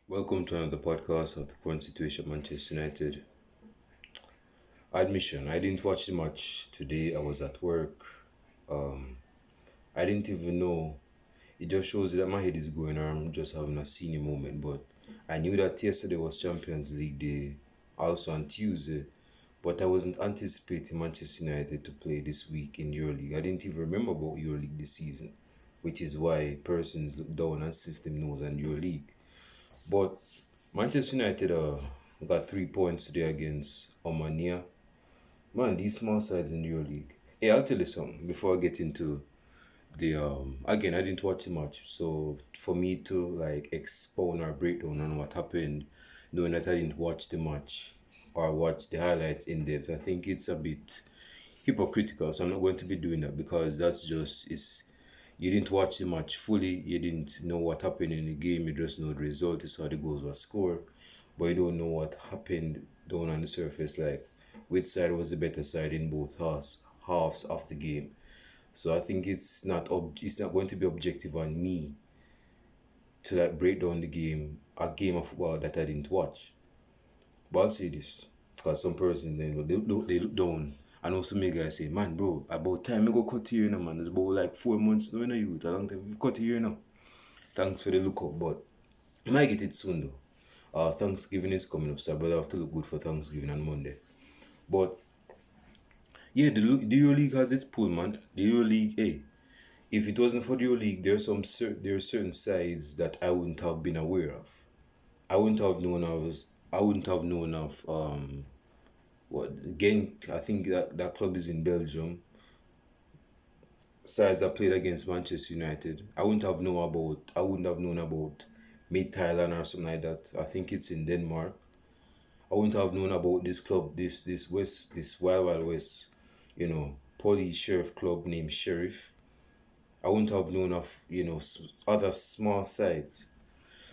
Welcome to another podcast of the current situation at Manchester United. Admission, I didn't watch the match today. I was at work. Um, I didn't even know. It just shows that my head is going on. I'm just having a senior moment. But I knew that yesterday was Champions League Day, also on Tuesday. But I wasn't anticipating Manchester United to play this week in EuroLeague. I didn't even remember about EuroLeague this season, which is why persons look down and system knows on EuroLeague. But Manchester United got 3 points today against Omonia. Man, these small sides in your league. Hey, I'll tell you something before I get into the again I didn't watch much. So for me to like expound or breakdown on what happened, knowing that I didn't watch the match or watch the highlights in depth, I think it's a bit hypocritical. So I'm not going to be doing that because that's just it's you didn't watch the match fully, you didn't know what happened in the game, you just know the result, you saw the goals were scored, but you don't know what happened down on the surface, like which side was the better side in both halves of the game. So I think it's not going to be objective on me to like break down a game of football that I didn't watch. But I'll say this, because some person then they look down. And also me guys say, man, bro, about time I go cut here now, man. It's about like 4 months now in a youth. A long time we cut here now. Thanks for the look up, but I might get it soon though. Thanksgiving is coming up, so I better have to look good for Thanksgiving on Monday. But yeah, the Euro League has its pull, man. The Euro League, hey, if it wasn't for the Euro League, there are certain sides that I wouldn't have been aware of. I wouldn't have known I wouldn't have known of what Genk. I think that club is in Belgium. Sides that played against Manchester United. I wouldn't have known about Mid Thailand or something like that. I think it's in Denmark. I wouldn't have known about this club, this Wild West, police sheriff club named Sheriff. I wouldn't have known of other small sides.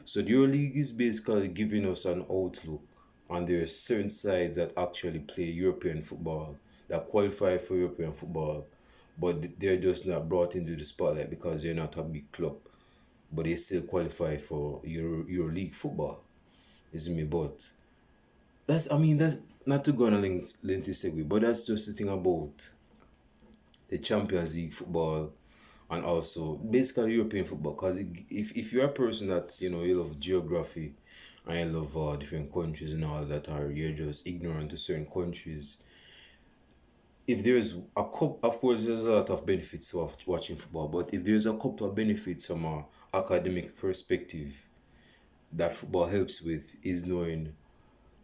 So the EuroLeague is basically giving us an outlook, and there are certain sides that actually play European football, that qualify for European football, but they're just not brought into the spotlight because they're not a big club, but they still qualify for EuroLeague football. Is me, but that's not to go on a lengthy segue, but that's just the thing about the Champions League football and also basically European football. Because if you're a person that you love geography and you love different countries and all that, or you're just ignorant to certain countries, if there's a couple, of course, there's a lot of benefits of watching football, but if there's a couple of benefits from a academic perspective that football helps with is knowing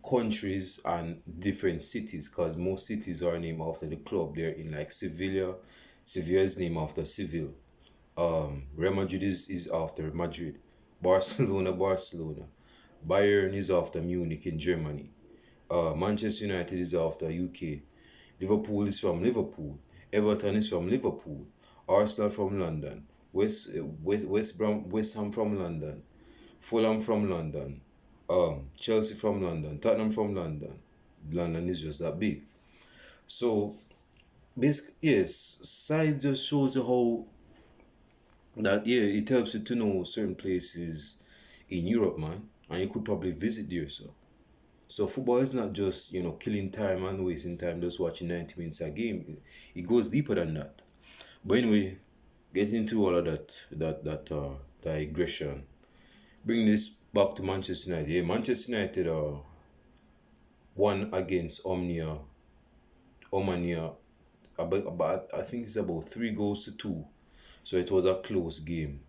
countries and different cities, because most cities are named after the club. They're in like Sevilla. Sevilla is named after Seville. Real Madrid is after Madrid. Barcelona. Bayern is after Munich in Germany. Manchester United is after UK. Liverpool is from Liverpool. Everton is from Liverpool. Arsenal from London. West Ham from London. Fulham from London. Chelsea from London. Tottenham from London. London is just that big. So basically, yes, size just shows you how that yeah, it helps you to know certain places in Europe, man, and you could probably visit there. So football is not just killing time and wasting time just watching 90 minutes a game. It goes deeper than that. But anyway, getting into all of that digression, bring this back to Manchester United. Yeah, Manchester United won against Omonia about I think it's about 3 goals to 2. So it was a close game.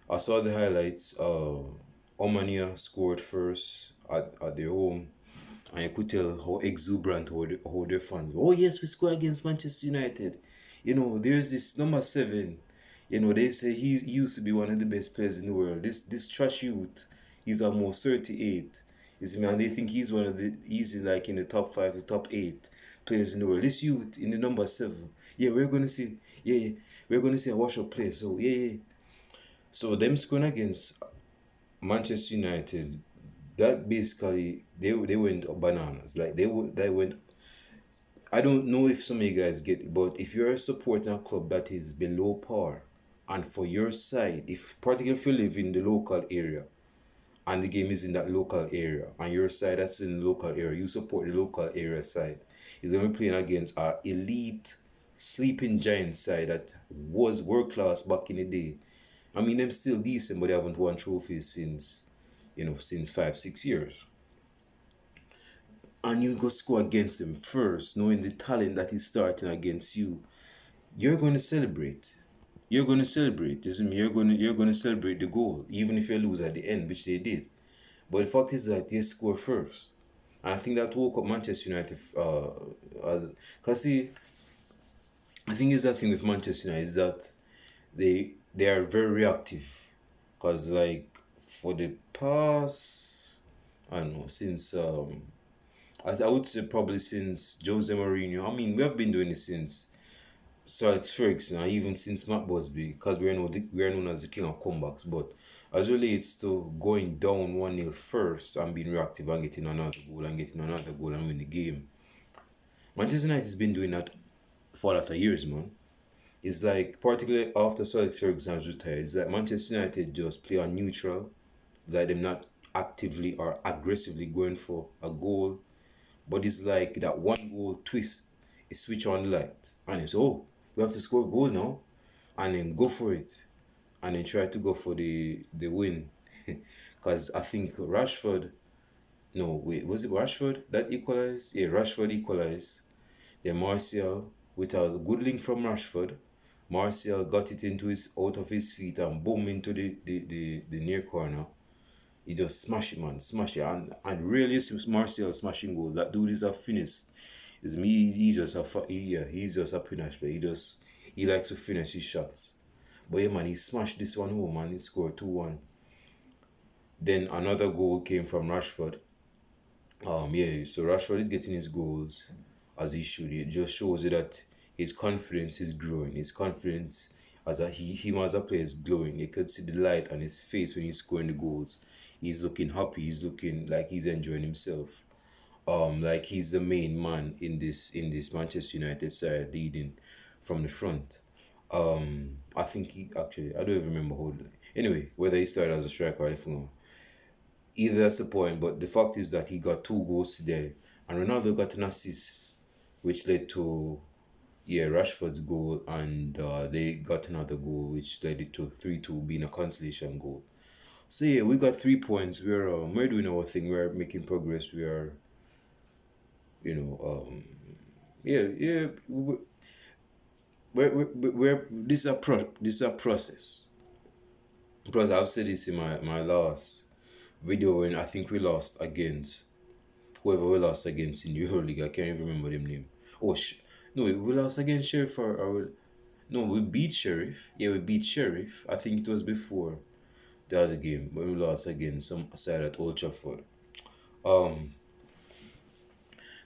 I saw the highlights. Omonia scored first at their home, and you could tell how exuberant how their fans. Oh yes, we scored against Manchester United. There's this number 7. They say he used to be one of the best players in the world. This trash youth, he's almost 38. You see, man, they think he's like in the top 5, the top 8 players in the world. This youth in the number 7. Yeah, we're gonna see. Yeah, we're gonna see a wash up play. So yeah. So them scoring against Manchester United, that basically they went bananas. Like they went. I don't know if some of you guys get it, but if you're supporting a club that is below par, and for your side, if particularly if you live in the local area, and the game is in that local area, and your side that's in the local area, you support the local area side. He's gonna be playing against our elite sleeping giant side that was world class back in the day. I mean, them still decent, but they haven't won trophies since, since 5, 6 years. And you go score against them first, knowing the talent that is starting against you. You're going to celebrate. You're going to celebrate. Isn't me? You're going to celebrate the goal, even if you lose at the end, which they did. But the fact is that they score first. And I think that woke up Manchester United. Cause see, I think it's that thing with Manchester United is that they are very reactive. Cause like for the past, I don't know, since as I would say probably since Jose Mourinho. I mean, we have been doing it since Sir Alex Ferguson, and even since Matt Busby, because we are known as the king of comebacks. But as relates to going down 1-0 first and being reactive and getting another goal and getting another goal and win the game, Manchester United has been doing that for a lot of years, man. It's like, particularly after Sir Alex Ferguson has retired, it's like Manchester United just play on neutral. It's like them not actively or aggressively going for a goal, but it's like that one goal twist. It switch on the light and it's, oh, we have to score a goal now, and then go for it, and then try to go for the win. Because I think Rashford, no wait, was it Rashford that equalized? Yeah, Rashford equalized. Then Martial, with a good link from Rashford, Martial got it into his out of his feet and boom into the near corner. He just smash it, man, smash it, and really Martial smashing goals. That dude is a finish. It's me. He's just a finish player. He likes to finish his shots. But yeah, man, he smashed this one home, man. He scored 2-1. Then another goal came from Rashford. Yeah, so Rashford is getting his goals as he should. It just shows you that his confidence is growing. His confidence him as a player is glowing. You could see the light on his face when he's scoring the goals. He's looking happy. He's looking like he's enjoying himself. Like he's the main man in this Manchester United side leading from the front. I think he actually, I don't even remember who. Anyway, whether he started as a striker or anything, either that's the point. But the fact is that he got 2 goals today, and Ronaldo got an assist, which led to, yeah, Rashford's goal, and they got another goal, which led it to 3-2, being a consolation goal. So yeah, we got 3 points. We're doing our thing. We're making progress. We are, you know, yeah. This is a process. Because I've said this in my last video when I think we lost against whoever we lost against in Europa League. I can't even remember them name. Oh, no, we lost against Sheriff or no, we beat Sheriff. Yeah, we beat Sheriff. I think it was before the other game when we lost against some side at Old Trafford.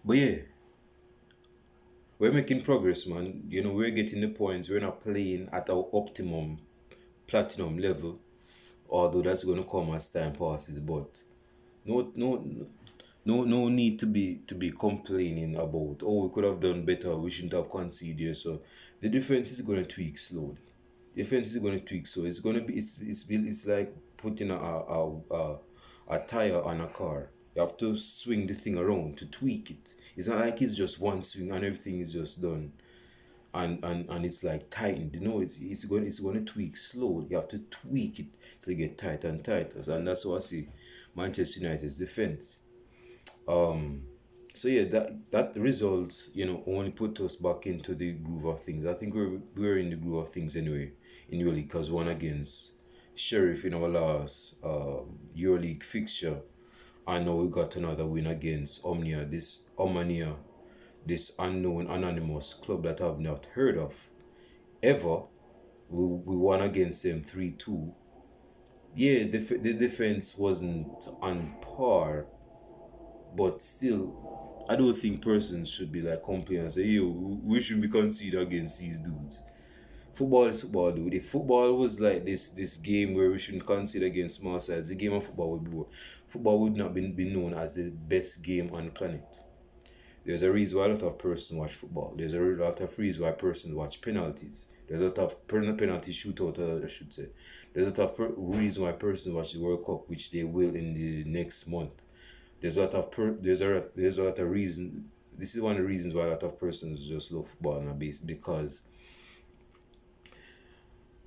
But yeah, we're making progress, man. We're getting the points. We're not playing at our optimum platinum level, although that's going to come as time passes. But no, no, no need to be complaining about, oh, we could have done better, we shouldn't have conceded. So the defense is going to tweak slowly. Defense is going to tweak, so it's going to be it's like putting a tire on a car. You have to swing the thing around to tweak it. It's not like it's just one swing and everything is just done and it's like tightened. It's going to tweak slowly. You have to tweak it to get tighter and tighter, and that's what I see Manchester United's defense. So yeah, that result, only put us back into the groove of things. I think we're in the groove of things anyway in EuroLeague, because won against Sheriff in our last EuroLeague fixture, and now we got another win against Omonia, this unknown anonymous club that I've not heard of ever. We won against them 3-2. Yeah, the defense wasn't on par, but still, I don't think persons should be like complaining and say, yo, we shouldn't be conceded against these dudes. Football is football, dude. If football was like this game where we shouldn't concede against small sides, the game of football would not be known as the best game on the planet. There's a reason why a lot of persons watch football. There's a lot of reasons why persons watch penalties. There's a lot of penalty shootout, I should say. There's a lot of reason why persons watch the World Cup, which they will in the next month. There's a lot of there's a lot of reason. This is one of the reasons why a lot of persons just love football on a base, because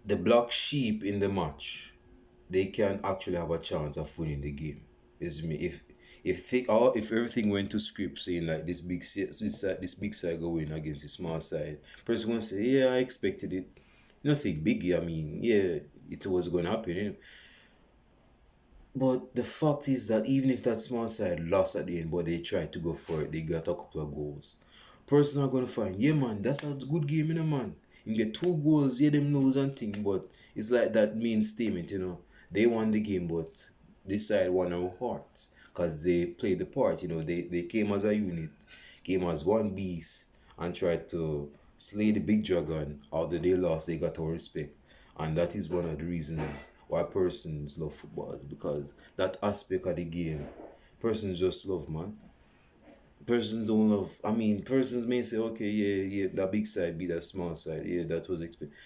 the black sheep in the match, they can actually have a chance of winning the game. Is me if everything went to script saying like this big side go win against the small side, person gonna say, yeah, I expected it. Nothing biggie. I mean, yeah, it was gonna happen. But the fact is that even if that small side lost at the end, but they tried to go for it, they got a couple of goals. Person are gonna find, yeah man, that's a good game, man. You get 2 goals, yeah, them knows and thing, but it's like that main statement. They won the game, but this side won our hearts. Cause they played the part, they came as a unit, came as one beast, and tried to slay the big dragon. Although they lost, they got our respect. And that is one of the reasons why persons love football, because that aspect of the game, persons just love, man. Persons don't love. I mean, persons may say, okay, yeah, that big side beat that small side. Yeah, that was expected.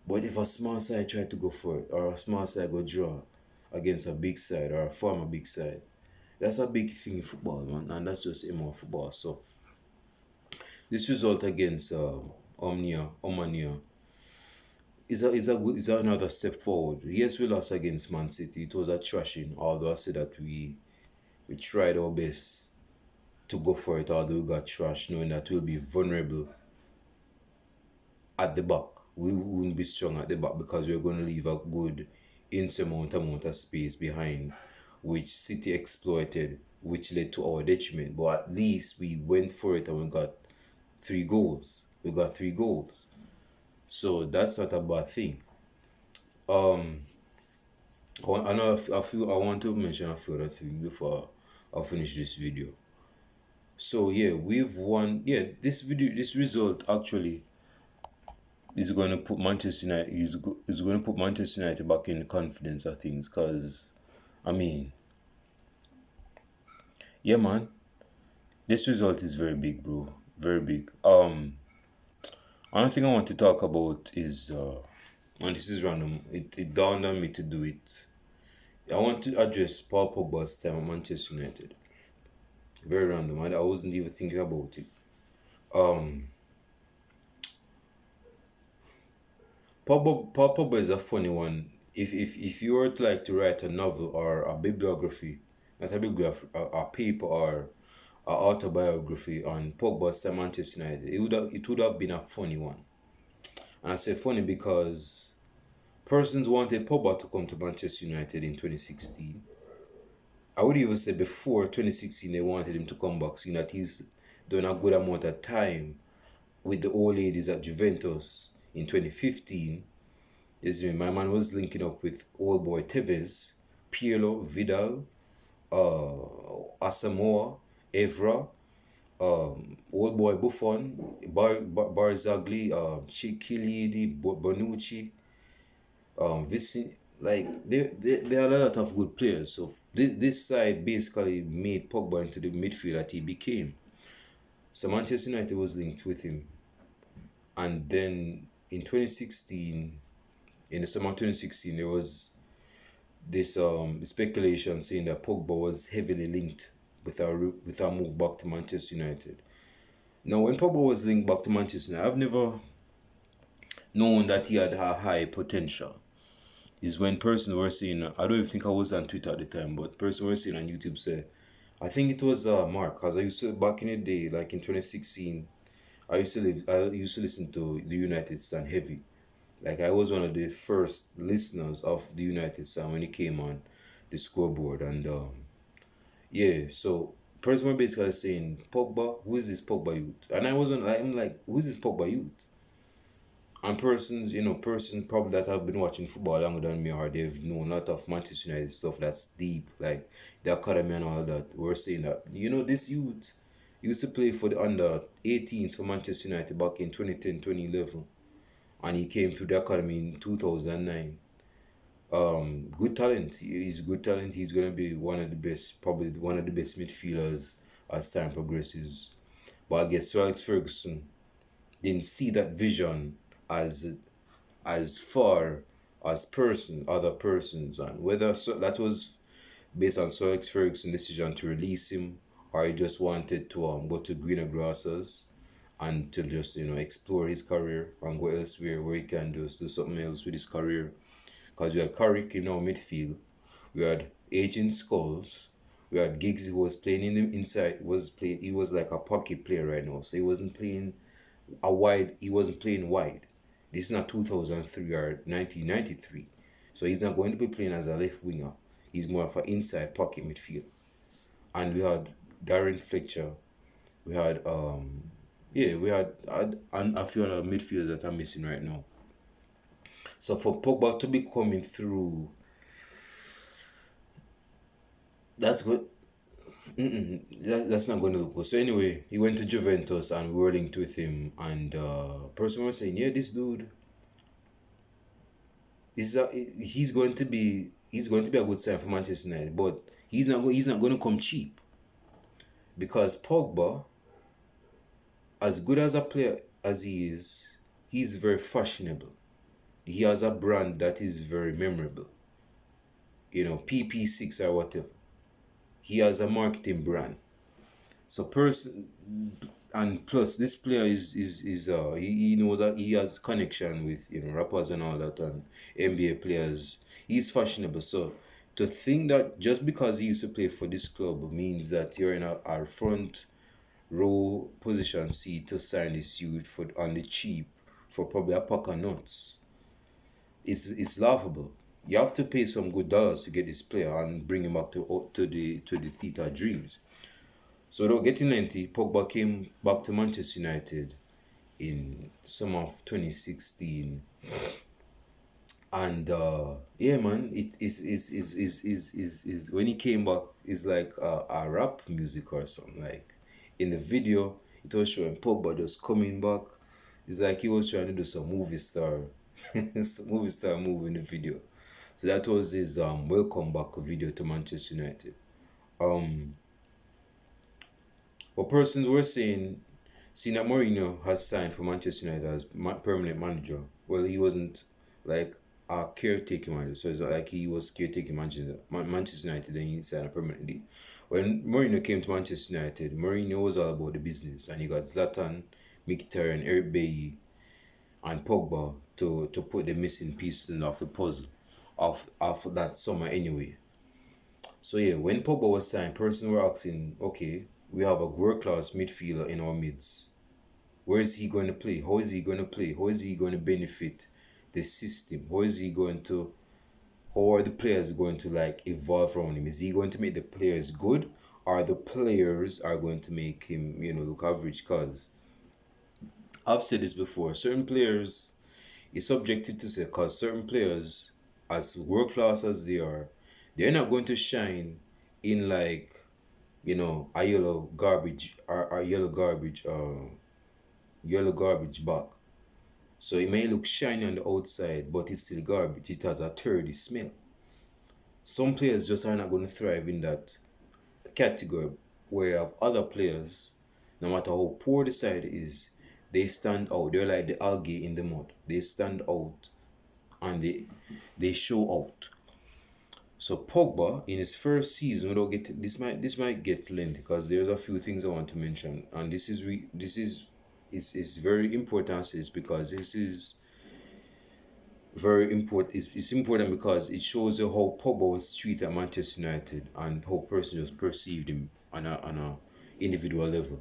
But if a small side try to go for it, or a small side go draw against a big side, or a former big side, that's a big thing in football, man. And that's just aim of football. So, this result against Omonia, is another step forward. Yes, we lost against Man City. It was a thrashing, although I said that we tried our best to go for it, although we got trashed, knowing that we'll be vulnerable at the back. We wouldn't be strong at the back because we're going to leave a good insurmountable amount of space behind, which City exploited, which led to our detriment. But at least we went for it and we got 3 goals. We got 3 goals. So that's not a bad thing. I know I want to mention a few other things before I finish this video. So yeah, we've won. Yeah, this result actually is going to put Manchester United is going to put Manchester United back in the confidence of things. Cause I mean, yeah, man, this result is very big, bro. Very big. Another thing I want to talk about is and this is random. It dawned on me to do it. I want to address Paul Pogba's time at Manchester United. Very random. I wasn't even thinking about it. Paul Pogba is a funny one. If you were to like to write a novel or a bibliography, not a bibliography, a paper or a autobiography on Pogba's time at Manchester United, it would have been a funny one. And I say funny because persons wanted Pogba to come to Manchester United in 2016. I would even say before 2016 they wanted him to come back, seeing that he's done a good amount of time with the old ladies at Juventus in 2015. My man was linking up with old boy Tevez, Pirlo, Vidal, Asamoah, Evra, old boy Buffon, Barzagli, Chiellini, Bonucci, Vicin. Like there are a lot of good players. So this side basically made Pogba into the midfield that he became. So Manchester United was linked with him, and then in 2016, in the summer of 2016, there was this speculation saying that Pogba was heavily linked with our move back to Manchester United. Now, when Pogba was linked back to Manchester United, I've never known that he had a high potential. Is when persons were saying, I don't even think I was on Twitter at the time, but persons were saying on YouTube, say, I think it was Mark, because I used to, back in the day, like in 2016, I used to listen to the United Stand heavy. Like I was one of the first listeners of the United Stand when it came on the scoreboard, and yeah, so persons were basically saying, Pogba, who is this Pogba youth? And I'm like, who is this Pogba youth? And persons probably that have been watching football longer than me, or they've known a lot of Manchester United stuff that's deep, like the academy and all that, we're saying that, this youth used to play for the under 18s for Manchester United back in 2010, 2011. And he came to the academy in 2009. Good talent. He's good talent. He's going to be one of the best, probably one of the best midfielders as time progresses. But I guess Sir Alex Ferguson didn't see that vision as as far as other persons, and whether that was based on Sir Alex Ferguson's decision to release him, or he just wanted to go to greener grasses and to just explore his career and go elsewhere where he can just do something else with his career. Because we had Carrick in our midfield, we had Agent Skulls, we had Giggs who was playing in the inside. He was like a pocket player right now, so he wasn't playing he wasn't playing wide. This is not 2003 or 1993, so he's not going to be playing as a left winger. He's more of an inside pocket midfield. And we had Darren Fletcher. We had and a few other midfielders that I'm missing right now. So for Pogba to be coming through, that's good. That's not going to look good. So anyway, he went to Juventus and we were linked with him. And person was saying, yeah, this dude, he's going to be a good sign for Manchester United, but he's not going to come cheap, because Pogba, as good as a player as he is, he's very fashionable. He has a brand that is very memorable. PP6 or whatever. He has a marketing brand. So and plus this player he knows that he has connection with rappers and all that, and NBA players. He's fashionable. So to think that just because he used to play for this club means that you're in a front row position seat to sign this youth for on the cheap for probably a pack of nuts, it's laughable. You have to pay some good dollars to get this player and bring him back to the theater dreams. So without getting lengthy, Pogba came back to Manchester United in summer of 2016, and yeah, man, it is when he came back, it's like a rap music or something. Like in the video, it was showing Pogba just coming back. It's like he was trying to do some movie star, some movie star move in the video. So that was his welcome back video to Manchester United. But persons were saying, seeing that Mourinho has signed for Manchester United as permanent manager. Well, he wasn't like a caretaking manager, so it's not like he was caretaking Manchester United and he signed a permanent deal. When Mourinho came to Manchester United, Mourinho was all about the business, and he got Zlatan, Mkhitaryan, Eric Bailly, and Pogba to put the missing pieces of the puzzle of that summer anyway. So yeah, when Pogba was signed, persons were asking, okay, we have a world-class midfielder in our midst. Where is he going to play? How is he going to play? How is he going to benefit the system? How are the players going to like evolve around him? Is he going to make the players good, or the players are going to make him, look average? Because I've said this before, certain players, it's subjective to say, because certain players, as world class as they are, they're not going to shine in like a yellow garbage or yellow garbage bag. So it may look shiny on the outside, but it's still garbage. It has a dirty smell. Some players just are not going to thrive in that category, where you have other players, no matter how poor the side is, they stand out. They're like the algae in the mud. They stand out and they show out. So Pogba in his first season, this might get lengthy because there's a few things I want to mention, and this is very important, sis, because this is very important. It's important because it shows you how Pogba was treated at Manchester United and how person just perceived him on a individual level.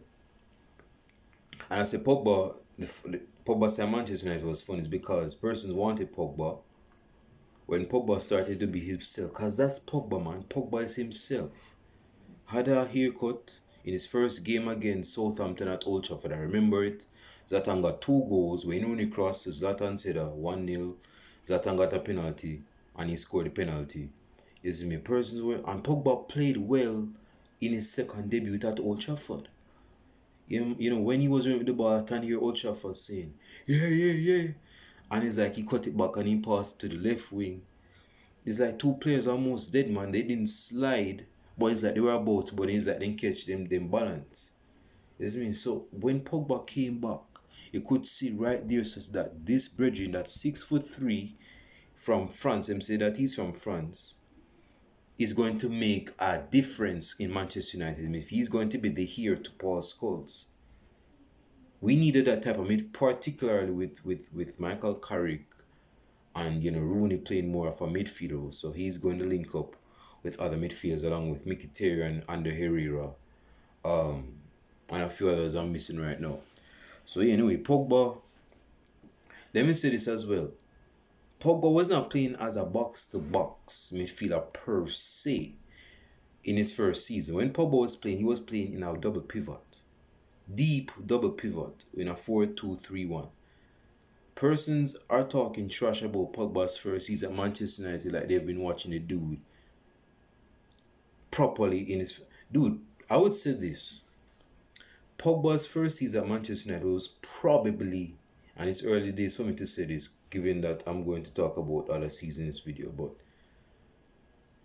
And I say Pogba, the Pogba at Manchester United was fun is because persons wanted Pogba when Pogba started to be himself, because that's Pogba, man. Pogba is himself. Had a haircut in his first game against Southampton at Old Trafford. I remember it. Zlatan got 2 goals. When Rooney crossed, Zlatan said 1-0. Zlatan got a penalty and he scored the penalty. You see me? Persons were, and Pogba played well in his second debut at Old Trafford. When he was with the ball, I can hear Old Trafford saying, yeah, yeah, yeah. And it's like he cut it back and he passed to the left wing. It's like 2 players almost dead, man. They didn't slide, but it's like they were about to, but it's like they catch them balance. You see me? So when Pogba came back, you could see right there says that this brethren that 6'3" from France, him say that he's from France, is going to make a difference in Manchester United. If he's going to be the heir to Paul Scholes. We needed that type of mid, particularly with Michael Carrick and Rooney playing more of a midfielder. So he's going to link up with other midfielders along with Mkhitaryan and Ander Herrera, and a few others I'm missing right now. So anyway, Pogba. Let me say this as well. Pogba was not playing as a box-to-box midfielder per se in his first season. When Pogba was playing, he was playing in a double pivot. Deep double pivot in a 4-2-3-1. Persons are talking trash about Pogba's first season at Manchester United like they've been watching the dude properly in his... Dude, I would say this. Pogba's first season at Manchester United was probably, and it's early days for me to say this, given that I'm going to talk about other seasons in this video, but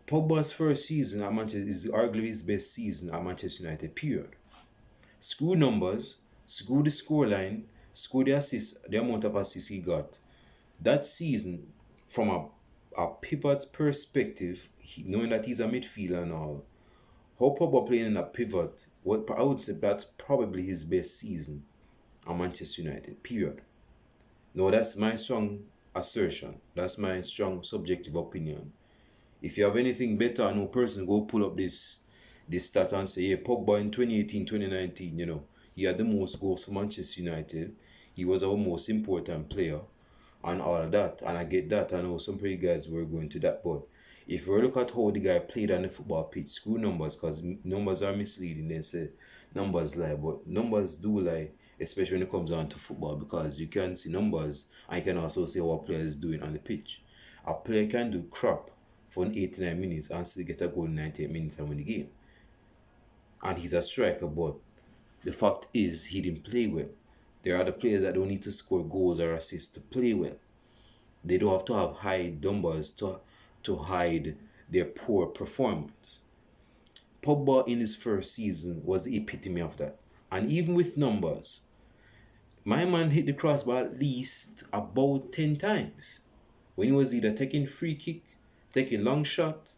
Pogba's first season at Manchester is arguably his best season at Manchester United, period. Screw numbers, screw the scoreline, screw the assists, the amount of assists he got. That season, from a pivot perspective, knowing that he's a midfielder and all, how Pogba playing in a pivot, what I would say that's probably his best season at Manchester United, period. No, that's my strong assertion. That's my strong subjective opinion. If you have anything better, no person go pull up this stat and say, yeah, Pogba in 2018, 2019, he had the most goals for Manchester United. He was our most important player and all of that. And I get that. I know some pretty guys were going to that. But if we look at how the guy played on the football pitch, screw numbers, because numbers are misleading. They say numbers lie, but numbers do lie, especially when it comes down to football, because you can see numbers and you can also see what a player is doing on the pitch. A player can do crap for 89 minutes and still get a goal in 98 minutes and win the game. And he's a striker, but the fact is he didn't play well. There are other players that don't need to score goals or assists to play well. They don't have to have high numbers to hide their poor performance. Pogba in his first season was the epitome of that. And even with numbers, my man hit the crossbar at least about 10 times. When he was either taking free kick, taking long shot,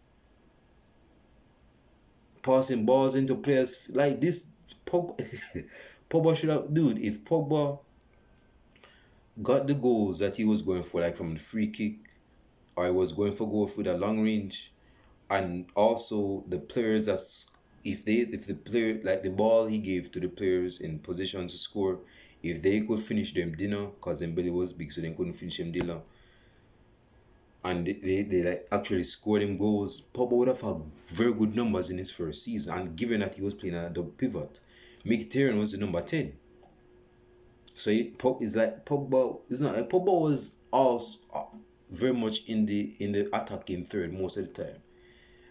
passing balls into players like this. Pogba should have... Dude, if Pogba got the goals that he was going for, like from the free kick, or he was going for goals with a long range, and also the players that... If the player, like the ball he gave to the players in position to score, if they could finish them dinner, because their belly was big, so they couldn't finish them dinner, and they like actually scored him goals, Pogba would have had very good numbers in his first season. And given that he was playing at a double pivot, Mkhitaryan was the number 10. So it's like Pogba. It's not like Pogba was also very much in the attacking third most of the time.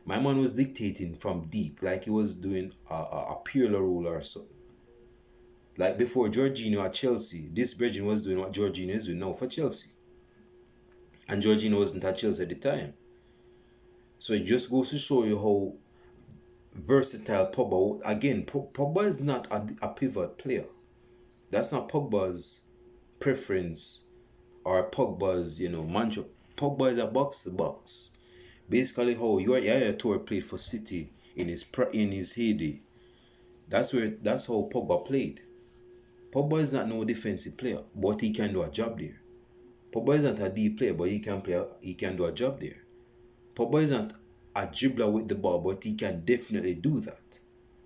My man was dictating from deep, like he was doing a Pirlo role or something. Like before Jorginho at Chelsea, this Bridgen was doing what Jorginho is doing now for Chelsea. And Jorginho wasn't at Chelsea at the time. So it just goes to show you how versatile Pogba. Again, Pogba is not a pivot player. That's not Pogba's preference or Pogba's, mantra. Pogba is a box-to-box. Basically, how Yaya Toure played for City in his heyday. That's how Pogba played. Pogba is not no defensive player, but he can do a job there. Pogba is not a deep player, but he can do a job there. Pogba is not a dribbler with the ball, but he can definitely do that.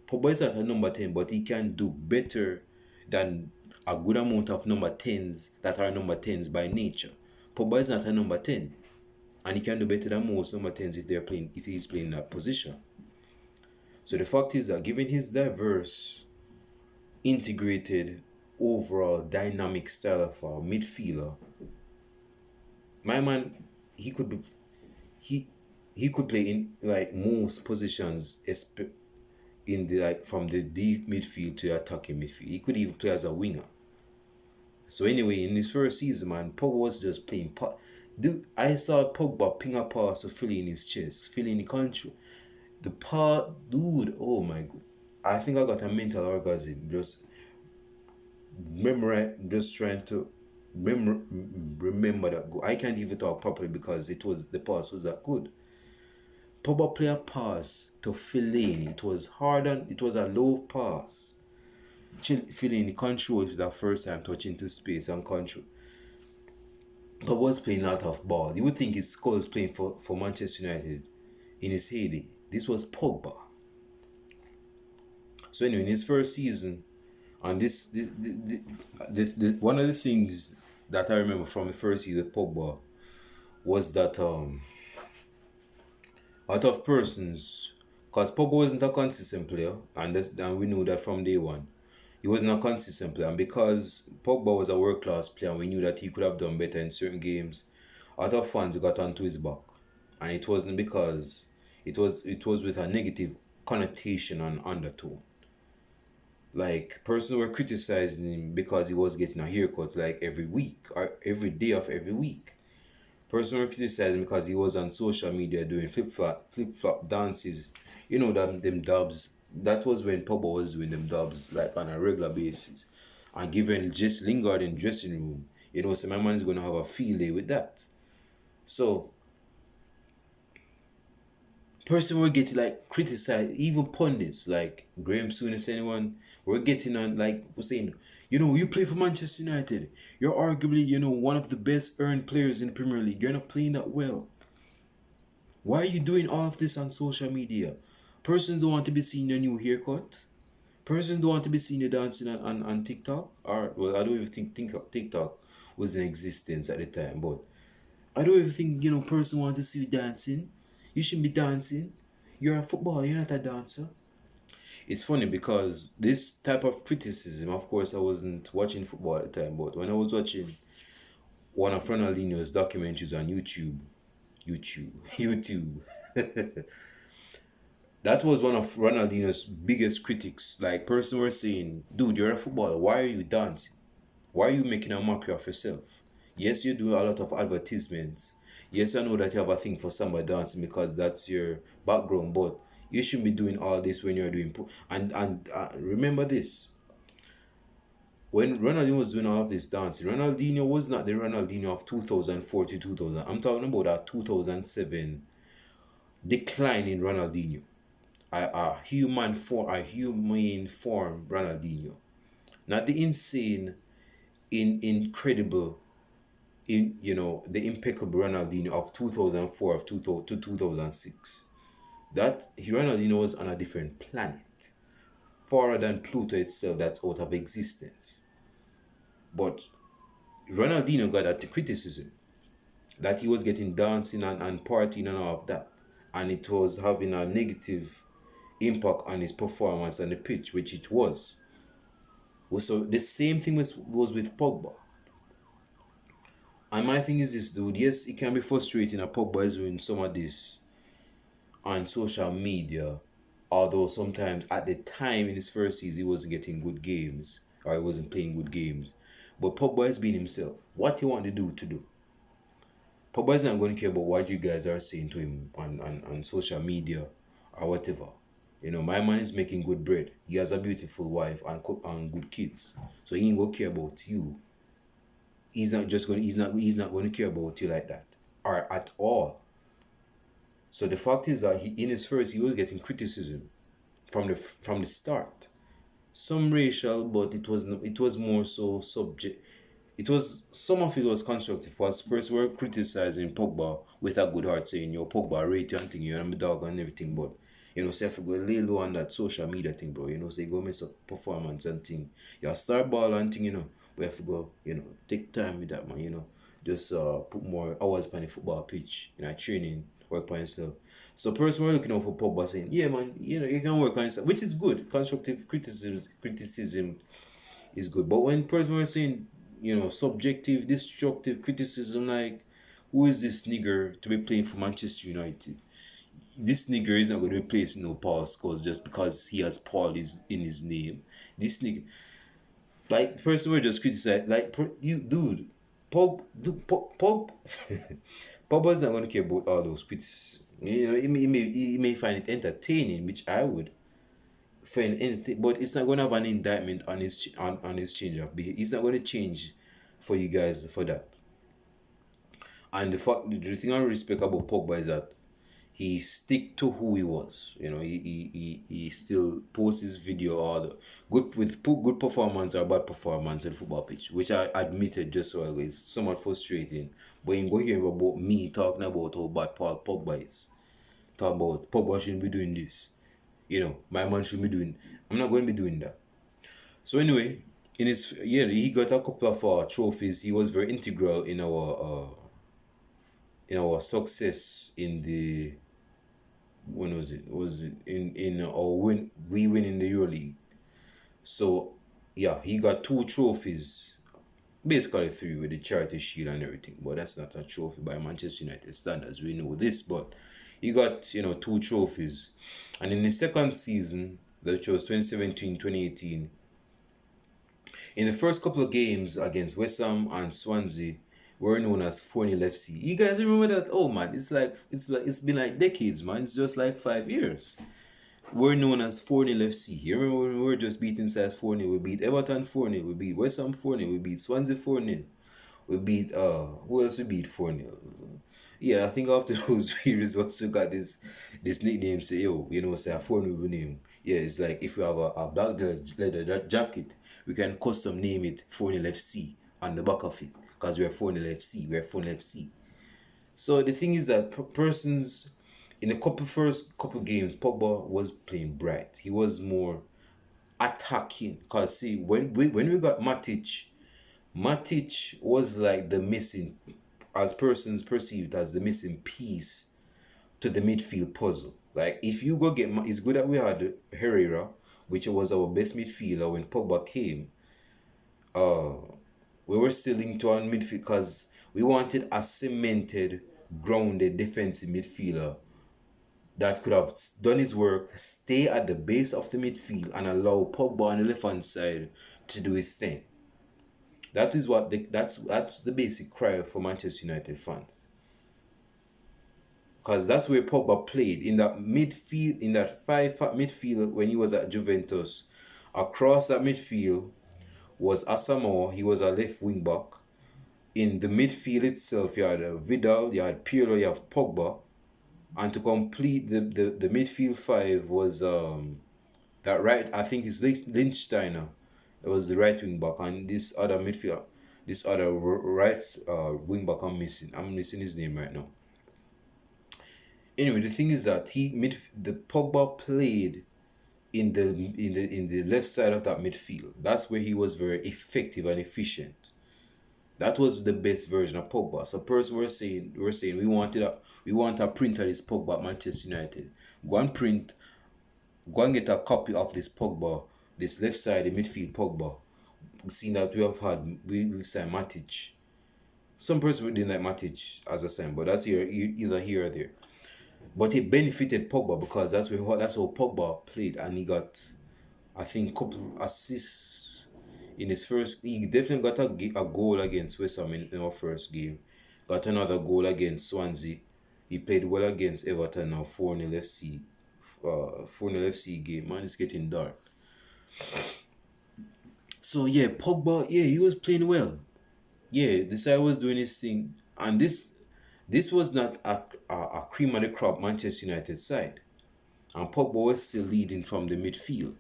Pogba is not a number 10, but he can do better than a good amount of number 10s that are number 10s by nature. Pogba is not a number 10, and he can do better than most number 10s if he's playing in that position. So the fact is that given his diverse, integrated, overall dynamic style of a midfielder, my man, he could play in like most positions, in the like from the deep midfield to the attacking midfield. He could even play as a winger. So anyway, in his first season, man, Pogba was just playing. Dude, I saw Pogba ping a pass to fill in his chest, fill in the country. The part, dude, oh my god. I think I got a mental orgasm. Just memorize, just trying to remember that goal. I can't even talk properly because the pass was that good. Pogba play a pass to Fellaini. It was hard and it was a low pass. Fellaini controlled with that first time touch into space and control. But was playing a lot of ball. You would think his skull is playing for Manchester United in his heyday. This was Pogba. So anyway, in his first season, and one of the things that I remember from the first season with Pogba was that out of persons, because Pogba wasn't a consistent player, and we knew that from day one. He wasn't a consistent player, and because Pogba was a world class player, and we knew that he could have done better in certain games. A lot of fans got onto his back, and it wasn't because it was with a negative connotation and undertone. Like persons were criticizing him because he was getting a haircut like every week or every day of every week. Persons were criticizing him because he was on social media doing flip flop dances. You know them dubs. That was when Pogba was doing them dubs like on a regular basis. And given just Lingard in dressing room, so my man's gonna have a field day with that. So person were getting like criticized, even pundits like Graham Souness, anyone were getting on like was saying, you play for Manchester United. You're arguably, one of the best earned players in the Premier League. You're not playing that well. Why are you doing all of this on social media? Persons don't want to be seeing your new haircut. Persons don't want to be seeing you dancing on TikTok. Or well, I don't even think TikTok was in existence at the time, but I don't even think, person want to see you dancing. You shouldn't be dancing. You're a footballer, you're not a dancer. It's funny because this type of criticism, of course, I wasn't watching football at the time, but when I was watching one of Ronaldinho's documentaries on YouTube, that was one of Ronaldinho's biggest critics. Like, person were saying, dude, you're a footballer, why are you dancing? Why are you making a mockery of yourself? Yes, you do a lot of advertisements. Yes, I know that you have a thing for somebody dancing because that's your background, but you shouldn't be doing all this when you're doing. And remember this. When Ronaldinho was doing all of this dancing, Ronaldinho was not the Ronaldinho of 2004 to 2000. I'm talking about that 2007 decline in Ronaldinho. A humane form Ronaldinho. Not the insane, incredible, the impeccable Ronaldinho of 2004 to 2006. That Ronaldinho was on a different planet, farther than Pluto itself, that's out of existence. But Ronaldinho got that criticism that he was getting dancing and partying and all of that, and it was having a negative impact on his performance on the pitch, which it was. So the same thing was with Pogba. And my thing is this, dude. Yes, it can be frustrating that Pogba is doing some of this on social media, although sometimes at the time in his first season he wasn't getting good games or he wasn't playing good games. But Pogba has been himself. What he want to do. Pogba is not going to care about what you guys are saying to him on social media or whatever. My man is making good bread. He has a beautiful wife and good kids. So he ain't gonna care about you. He's not going to care about you like that. Or at all. So the fact is that in his first he was getting criticism from the start. Some racial, but it was more so subject. Some of it was constructive, because Spurs were criticizing Pogba with a good heart, saying, Pogba, rate you and thing, you're my dog and everything, but say if you go lay low on that social media thing, bro, say go mess up performance and thing. You're a star ball and thing, but you have to go, take time with that, man, just put more hours on the football pitch, training, work on yourself. So person were looking out for Pogba saying, yeah, man, you can work on yourself, which is good. Constructive criticism is good. But when person were saying, subjective, destructive criticism, like, who is this nigger to be playing for Manchester United? This nigger is not going to be placing no Paul scores just because he has Paul in his name. This nigger, like, person were just criticizing, like, you, dude, Pogba's not going to care about all those criticisms. He may find it entertaining, which I would. for anything, but it's not going to have an indictment on his change of behavior. It's not going to change for you guys for that. And the thing I respect about Pogba is that he stick to who he was. You know, he still posts his video all the good performance or bad performance on the football pitch, which I admitted just so ago. It's somewhat frustrating. But you go hear about me talking about how bad Paul Pogba is. Talking about Pogba shouldn't be doing this. You know, my man should be doing. I'm not going to be doing that. So anyway, he got a couple of trophies. He was very integral in our success in the when was it? Was it in our win? We win in the Euro League. So yeah, he got two trophies, basically three with the Charity Shield and everything. But that's not a trophy by Manchester United standards. We know this, but he got two trophies, and in the second season, that was 2017-2018. In the first couple of games against West Ham and Swansea, were known as 4-0 FC. You guys remember that? Oh man, it's been like decades, man. It's just like 5 years. We're known as 4-0 FC. You remember when we were just beating sides 4-0? We beat Everton 4-0. We beat West Ham 4-0. We beat Swansea 4-0. We beat who else we beat 4-0? Yeah, I think after those three results we got this nickname, say say a 4-0 name. Yeah, it's like if you have a black leather jacket, we can custom name it 4-0 FC on the back of it. Because we're 4-0 FC, we're 4-0 FC. So the thing is that persons in the first couple games, Pogba was playing bright. He was more attacking. Because see, when we got Matic was like the missing, as persons perceived as the missing piece to the midfield puzzle. Like if you go get, it's good that we had Herrera, which was our best midfielder when Pogba came. We were still into our midfield because we wanted a cemented, grounded defensive midfielder that could have done his work, stay at the base of the midfield, and allow Pogba on the left hand side to do his thing. That is what that's the basic cry for Manchester United fans. Because that's where Pogba played in that midfield, in that five midfield when he was at Juventus. Across that midfield was Asamoah. He was a left wing back. In the midfield itself, you had Vidal, you had Pirlo, you have Pogba. And to complete the midfield five was that right, I think it's Lichtsteiner. It was the right wing back. And this other midfielder, this other right wing back I'm missing his name right now. Anyway, the thing is that the Pogba played in the left side of that midfield. That's where he was very effective and efficient. That was the best version of Pogba. So person we're saying we want a print of this Pogba at Manchester United. Go and get a copy of this Pogba, this left side, the midfield Pogba. We've seen that we've signed Matic. Some person didn't like Matic as a sign, but that's either here or there. But it benefited Pogba because that's how Pogba played, and he got, I think, couple assists in his first. He definitely got a goal against West Ham in our first game. Got another goal against Swansea. He played well against Everton now 4-0 FC. 4-0 FC game. Man, it's getting dark. So yeah, Pogba, yeah, he was playing well. Yeah, this guy was doing his thing, and this was not a cream of the crop Manchester United side. And Pogba was still leading from the midfield.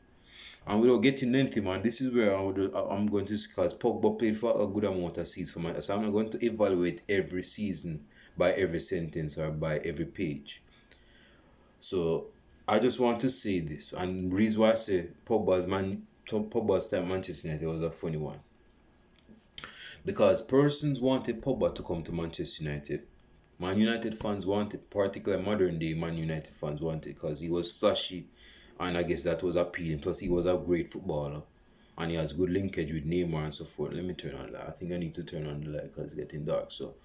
And without getting anything, man, this is where I'm going to discuss. Pogba played for a good amount of seasons for Manchester. So I'm not going to evaluate every season by every sentence or by every page. So I just want to say this. And the reason why I say Pogba's time at Manchester United was a funny one. Because persons wanted Pogba to come to Manchester United. Man United fans wanted, particularly modern day Man United fans wanted, because he was flashy, and I guess that was appealing. Plus, he was a great footballer, and he has good linkage with Neymar and so forth. Let me turn on that. I think I need to turn on the light because it's getting dark. So,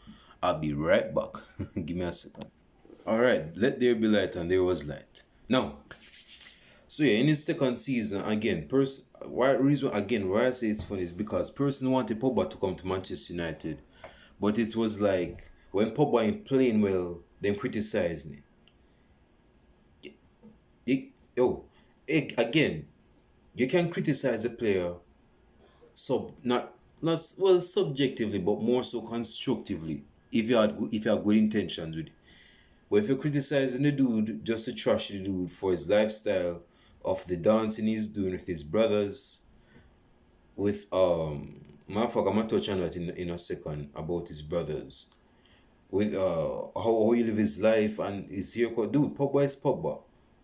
I'll be right back. Give me a second. All right, let there be light, and there was light. Now, so yeah, in his second season, again, why I say it's funny is because person wanted Pogba to come to Manchester United, but it was like, when Pogba ain't playing well, them criticizing him. again, you can criticize a player not well subjectively, but more so constructively if you have good intentions with it. But if you're criticizing the dude just to trash the dude for his lifestyle of the dancing he's doing with his brothers, with motherfucker, I'm gonna touch on that in a second about his brothers. With how he live his life and his haircut. Dude, Pogba is Pogba.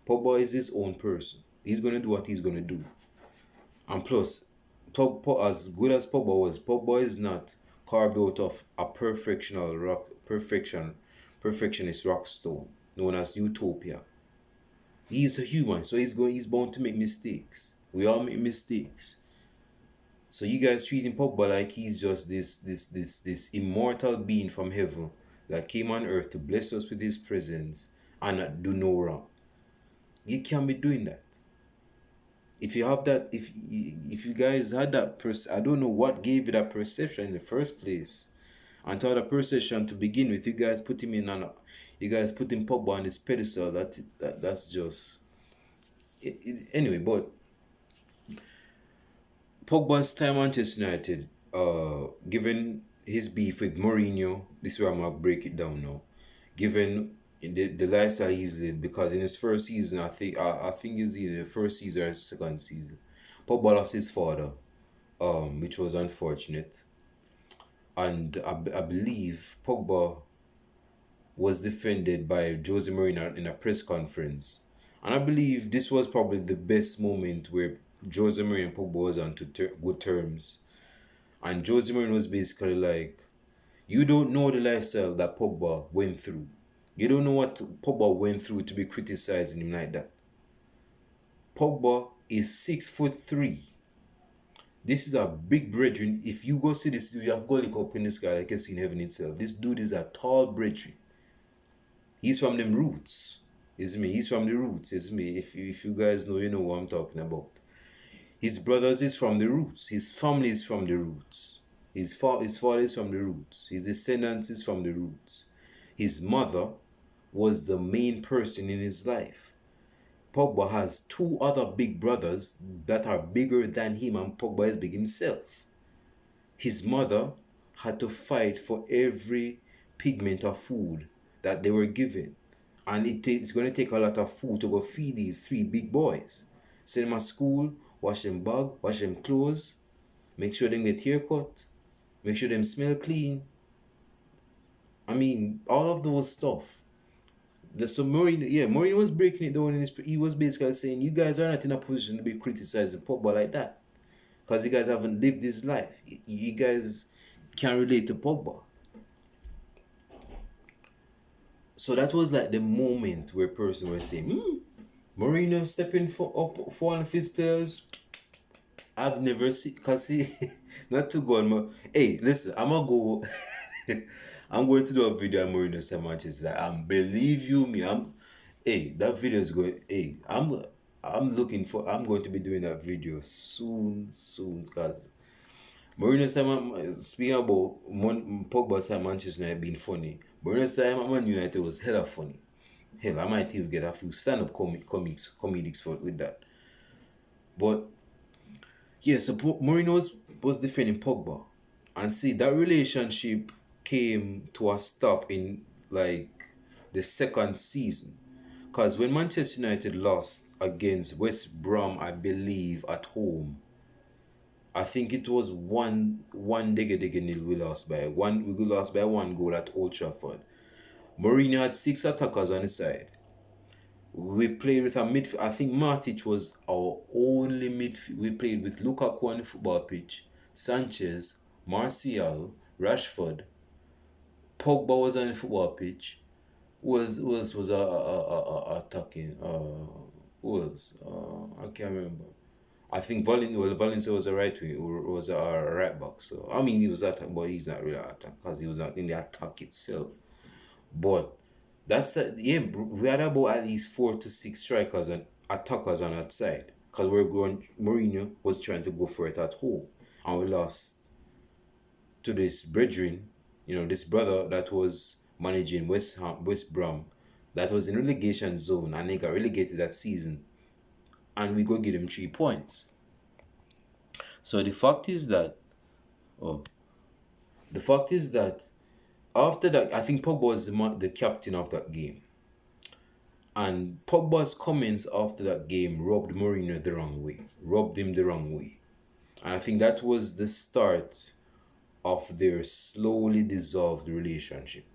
Pogba is his own person. He's gonna do what he's gonna do. And plus, as good as Pogba was, Pogba is not carved out of a perfectionist rock stone known as utopia. He's a human, so he's bound to make mistakes. We all make mistakes. So you guys treating Pogba like he's just this immortal being from heaven that came on earth to bless us with his presence and not do no wrong. You can't be doing that. If you have that, if you guys had that I don't know what gave you that perception in the first place. And to have that perception to begin with, you guys put Pogba on this pedestal. That's just anyway. But Pogba's time at Manchester United, given his beef with Mourinho, this is where I'm gonna break it down now. Given the lifestyle he's lived, because in his first season, I think it's either the first season or second season, Pogba lost his father, which was unfortunate, and I believe Pogba was defended by Jose Mourinho in a press conference, and I believe this was probably the best moment where Jose Mourinho and Pogba was on good terms, and Jose Mourinho was basically like, "You don't know the lifestyle that Pogba went through. You don't know what Pogba went through to be criticizing him like that. Pogba is 6'3". This is a big brethren. If you go see this dude, you have got to look up in the sky like you see in heaven itself. This dude is a tall brethren. He's from them roots. It's me. He's from the roots. It's me. If you guys know, you know what I'm talking about. His brothers is from the roots. His family is from the roots. His father is from the roots. His descendants is from the roots. His mother was the main person in his life. Pogba has two other big brothers that are bigger than him, and Pogba is big himself. His mother had to fight for every pigment of food that they were given. And it's going to take a lot of food to go feed these three big boys. Send them to school, wash them bag, wash them clothes, make sure they get haircut, make sure them smell clean. I mean, all of those stuff. Mourinho was breaking it down he was basically saying, you guys are not in a position to be criticizing Pogba like that. Because you guys haven't lived this life. You guys can't relate to Pogba. So that was like the moment where person was saying, Mourinho stepping for one of his players. I've never seen, cause see, not to go on. Hey, listen, I'm gonna go. I'm going to do a video on Mourinho semantics. Like, believe you me, that video is going. Hey, I'm going to be doing that video soon, cause Mourinho speaking about Pogba's time at Manchester United being funny. Mourinho's time at Man United was hella funny. Hell, I might even get a few stand-up comedics with that. But yeah, so Mourinho was defending Pogba, and see that relationship came to a stop in like the second season, because when Manchester United lost against West Brom, I believe at home, I think it was one dege nil. We lost by one goal at Old Trafford. Mourinho had 6 attackers on his side. We played with a midfield. I think Matic was our only midfield. We played with Lukaku on the football pitch, Sanchez, Martial, Rashford. Pogba was on the football pitch. Was attacking. I can't remember. I think Valencia was a right wing or was a right back. So I mean, he was attacking, but he's not really attack because he was not in the attack itself. But we had about at least 4 to 6 strikers and attackers on that side, because Mourinho was trying to go for it at home, and we lost to this brethren, this brother that was managing West Brom, that was in relegation zone, and they got relegated that season. and we go get him 3 points. So the fact is that, oh, the fact is that after that, I think Pogba was the captain of that game. And Pogba's comments after that game rubbed Mourinho the wrong way, rubbed him the wrong way. And I think that was the start of their slowly dissolved relationship.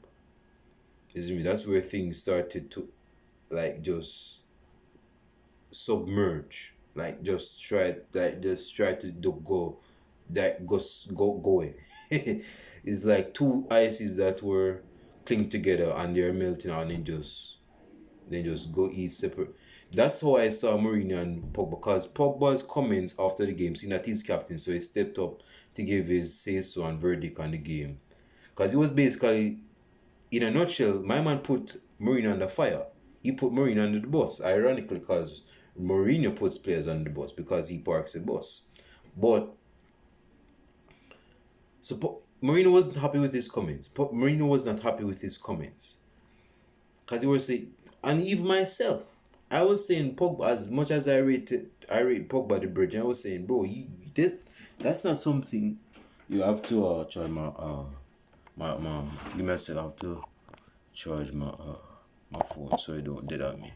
Isn't it? That's where things started to like just submerge, like just try to go that go away. It's like two ices that were cling together and they're melting and then just go eat separate. That's how I saw Mourinho and Pogba, because Pogba's comments after the game, seeing that he's captain, so he stepped up to give his say so and verdict on the game. Because it was basically, in a nutshell, my man put Mourinho under fire. He put Mourinho under the bus, ironically, because Mourinho puts players under the bus because he parks the bus. But so Mourinho wasn't happy with his comments. Mourinho was not happy with his comments. Because he was saying, and even myself, I was saying Pogba, as much as I rate Pogba the bridge, I was saying, bro, that's not something you have to charge my give me a second, I have to charge my phone so it don't dead on me.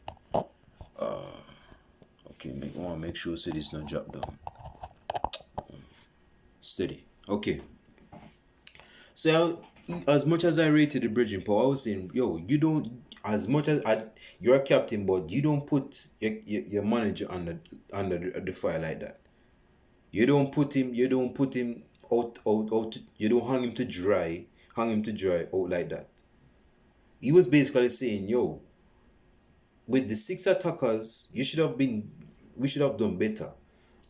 Okay, make sure so this not drop down. Steady. Okay. So as much as I rated the bridging power, I was saying, yo, you don't, as much as you're a captain, but you don't put your manager under the fire like that. You don't put him out, you don't hang him to dry out like that. He was basically saying, yo, with the 6 attackers, we should have done better.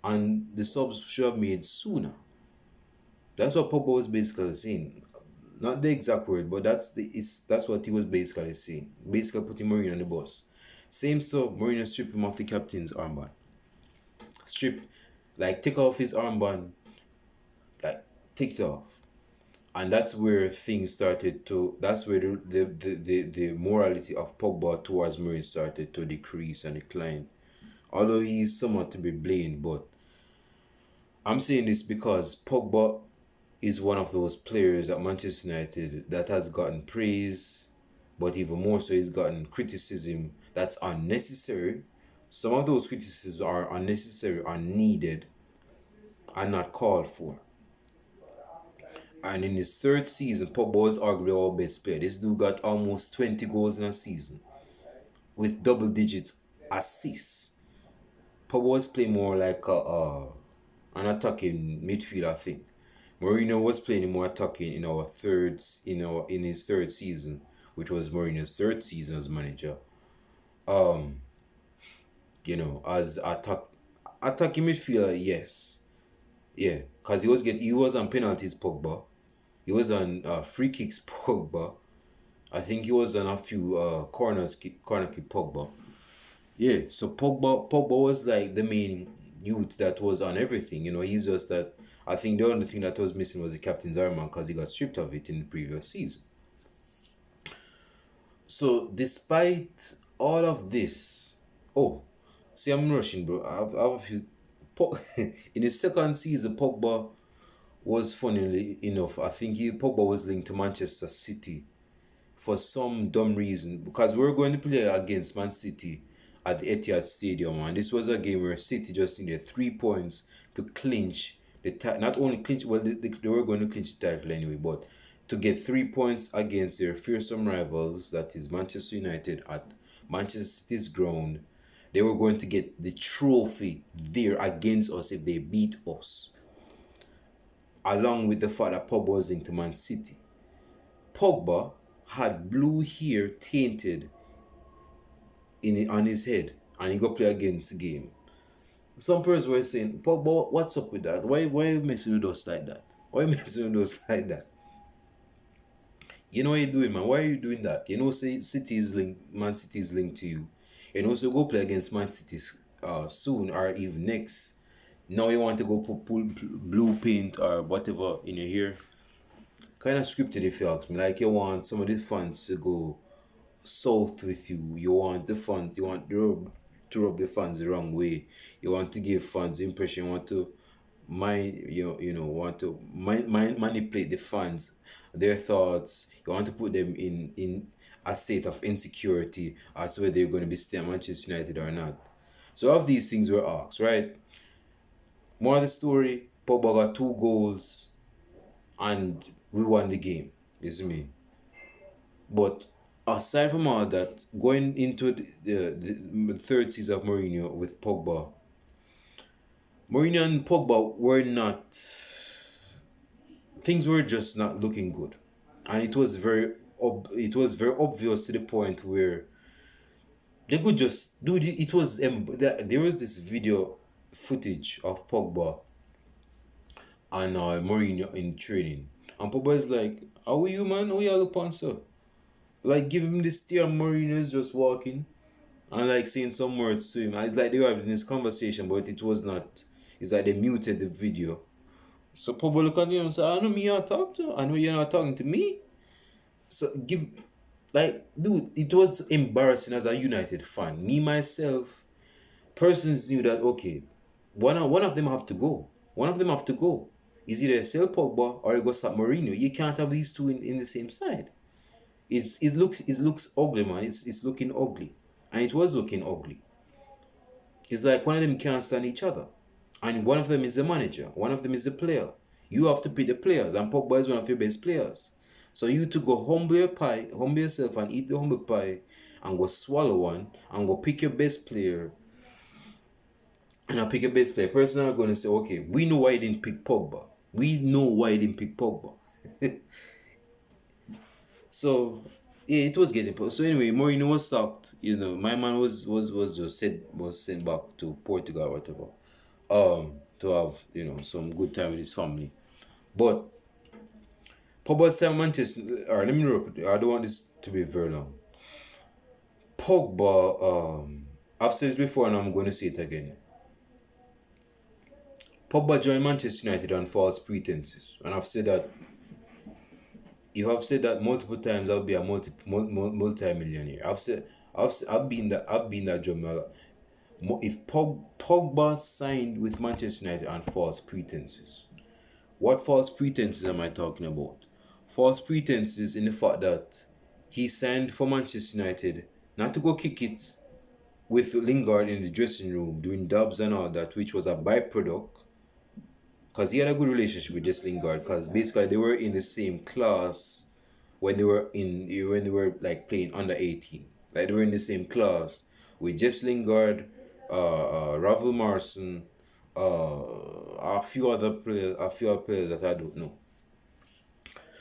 And the subs should have made sooner. That's what Pogba was basically saying. Not the exact word, but that's what he was basically saying. Basically putting Mourinho on the bus. Same stuff, Mourinho stripped him off the captain's armband. Take off his armband, take it off. And that's where things started to, that's where the morality of Pogba towards Mourinho started to decrease and decline. Although he's somewhat to be blamed, but I'm saying this because Pogba is one of those players at Manchester United that has gotten praise, but even more so, he's gotten criticism that's unnecessary. Some of those criticisms are unnecessary, unneeded, and not called for. And in his 3rd season, Pogba was arguably our best player. This dude got almost 20 goals in a season with double digits assists. Pogba was playing more like an attacking midfielder, I think. Mourinho was playing more attacking in his 3rd season, which was Mourinho's 3rd season as manager. As attacking midfielder, yes. Yeah, because he was on penalties, Pogba. He was on free kicks, Pogba. I think he was on a few corner kick, Pogba. Yeah, so Pogba was like the main youth that was on everything. He's just that. I think the only thing that was missing was the captain's armband because he got stripped of it in the previous season. So despite all of this, see, I'm rushing, bro. I have a few. In his 2nd season, Pogba was, funnily enough, I think Pogba was linked to Manchester City for some dumb reason, because we were going to play against Man City at the Etihad Stadium, and this was a game where City just needed 3 points to clinch not only clinch, well, they were going to clinch the title anyway, but to get 3 points against their fearsome rivals, that is Manchester United, at Manchester City's ground. They were going to get the trophy there against us if they beat us. Along with the fact that Pogba was into Man City. Pogba had blue hair tainted on his head, and he got play against the game. Some persons were saying, Pogba, what's up with that? Why are you messing with us like that? Why are you messing with us like that? You know what you're doing, man? Why are you doing that? Say Man City is linked to you. So go play against Man City soon or even next. Now you want to go put blue paint or whatever in your hair. Kind of scripted, if you ask me. Like you want some of the fans to go south with you. You want the to rub the fans the wrong way. You want to give fans the impression, you want to want to manipulate the fans, their thoughts. You want to put them in a state of insecurity as to whether they're going to be staying at Manchester United or not. So all of these things were asked, right? More of the story, Pogba got 2 goals and we won the game. You see me? But aside from all that, going into the third season of Mourinho with Pogba, Mourinho and Pogba were not. Things were just not looking good, and it was very obvious to the point where they could just do it. There was this video footage of Pogba and Mourinho in training, and Pogba is like, "How are you, man? How you look on, sir?" Like, give him this steer, and Mourinho is just walking and like saying some words to him. It's like they were having this conversation, but it was not. It's like they muted the video. So Pogba look at him and say, "I know me you talk to. I know you're not talking to me." So dude, it was embarrassing as a United fan. Me myself, persons knew that okay, one of them have to go. One of them have to go. Is either sell Pogba or you go stop Mourinho. You can't have these two in the same side. It looks ugly, man. It's looking ugly, and it was looking ugly. It's like one of them can't stand each other, and one of them is the manager, one of them is the player. You have to pick the players, and Pogba is one of your best players. So you to go humble yourself, and eat the humble pie, and go swallow one, and go pick your best player. And I pick your best player. Person are going to say, okay, we know why he didn't pick Pogba. We know why he didn't pick Pogba. So yeah, it was getting so anyway. Mourinho was stopped. My man was just sent back to Portugal or whatever, to have some good time with his family. But Pogba's time at Manchester. Alright, let me repeat. I don't want this to be very long. Pogba. I've said this before, and I'm going to say it again. Pogba joined Manchester United on false pretenses, and I've said that. If I've said that multiple times, I'll be a multi-millionaire. I've been that drummer. If Pogba signed with Manchester United on false pretenses, what false pretenses am I talking about? False pretenses in the fact that he signed for Manchester United not to go kick it with Lingard in the dressing room doing dubs and all that, which was a byproduct. Because he had a good relationship with Jess Lingard, because basically they were in the same class when they were like playing under 18. Like they were in the same class with Jess Lingard, Ravel Marson, a few other players that I don't know.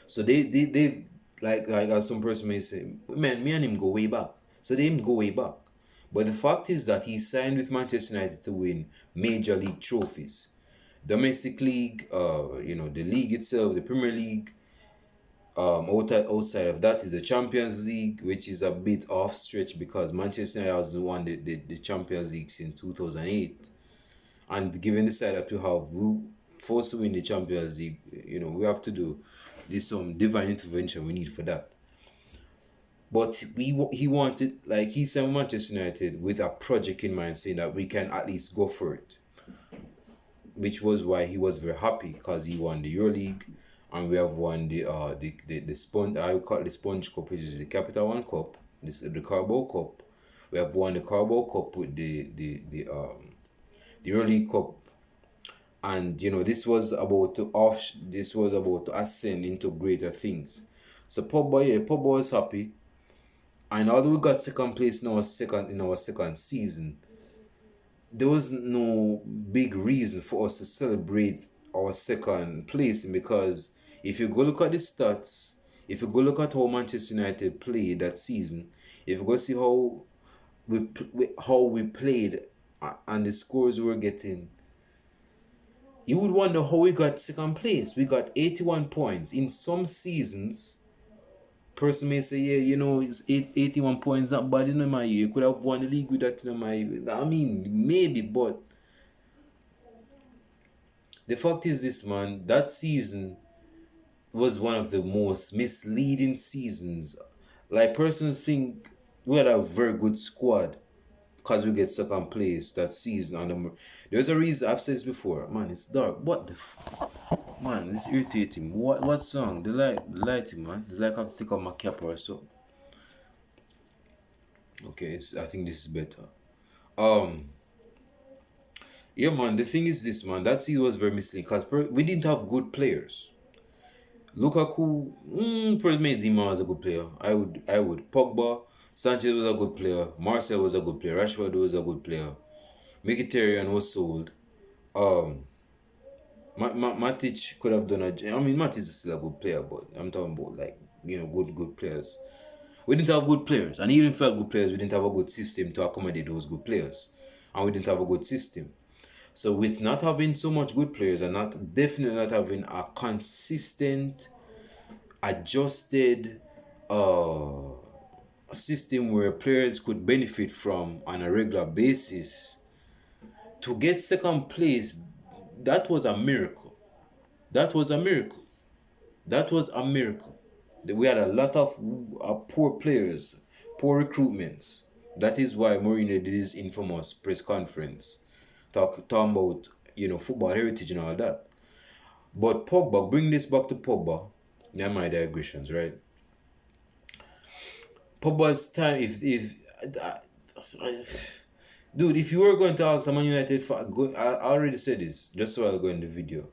So they like as some person may say, man, me and him go way back. So they him go way back. But the fact is that he signed with Manchester United to win major league trophies. Domestic league, the league itself, the Premier League. Outside of that is the Champions League, which is a bit off stretch because Manchester United has won the Champions League since 2008. And given the side that we forced to win the Champions League, we have to do this some divine intervention we need for that. But he wanted, like he said, Manchester United with a project in mind, saying that we can at least go for it. Which was why he was very happy because he won the Euro League, and we have won the sponge. I would call it the Sponge Cup, which is the Capital One Cup, the Carabao Cup. We have won the Carabao Cup with the Euro League Cup, and this was about to ascend into greater things. So Pogba was happy, and although we got second place in our second season, there was no big reason for us to celebrate our second place, because if you go look at the stats, if you go look at how Manchester United played that season, if you go see how we played and the scores we were getting, you would wonder how we got second place. We got 81 points. In some seasons, person may say, yeah, it's 81 points, not bad in my year. You could have won the league with that in my year. I mean, maybe, but the fact is this, man, that season was one of the most misleading seasons. Like, persons think we had a very good squad. because we get second place that season on the. There's a reason I've said this before. Man, it's dark. What the man? It's irritating. What song? The lighting, man. It's like I have to take off my cap or so. Okay, I think this is better. Um, yeah, man. The thing is this, man. That season was very misleading because we didn't have good players. Lukaku, probably made him as a good player. I would. Pogba, Sanchez was a good player. Marcel was a good player. Rashford was a good player. Mkhitaryan was sold. Um, Matic could have done a. I mean, Matic is still a good player, but I'm talking about like good players. We didn't have good players, and even if we had good players, we didn't have a good system to accommodate those good players, and we didn't have a good system. So with not having so much good players and not definitely not having a consistent, adjusted, uh, system where players could benefit from on a regular basis, to get second place, that was a miracle. That was a miracle. That was a miracle. We had a lot of poor players, poor recruitments. That is why Mourinho did his infamous press conference, talking about football heritage and all that. But Pogba, bring this back to Pogba. They're my digressions, right? Pogba's time, dude, if you were going to ask a Man United fan, I already said this just so I'll go in the video.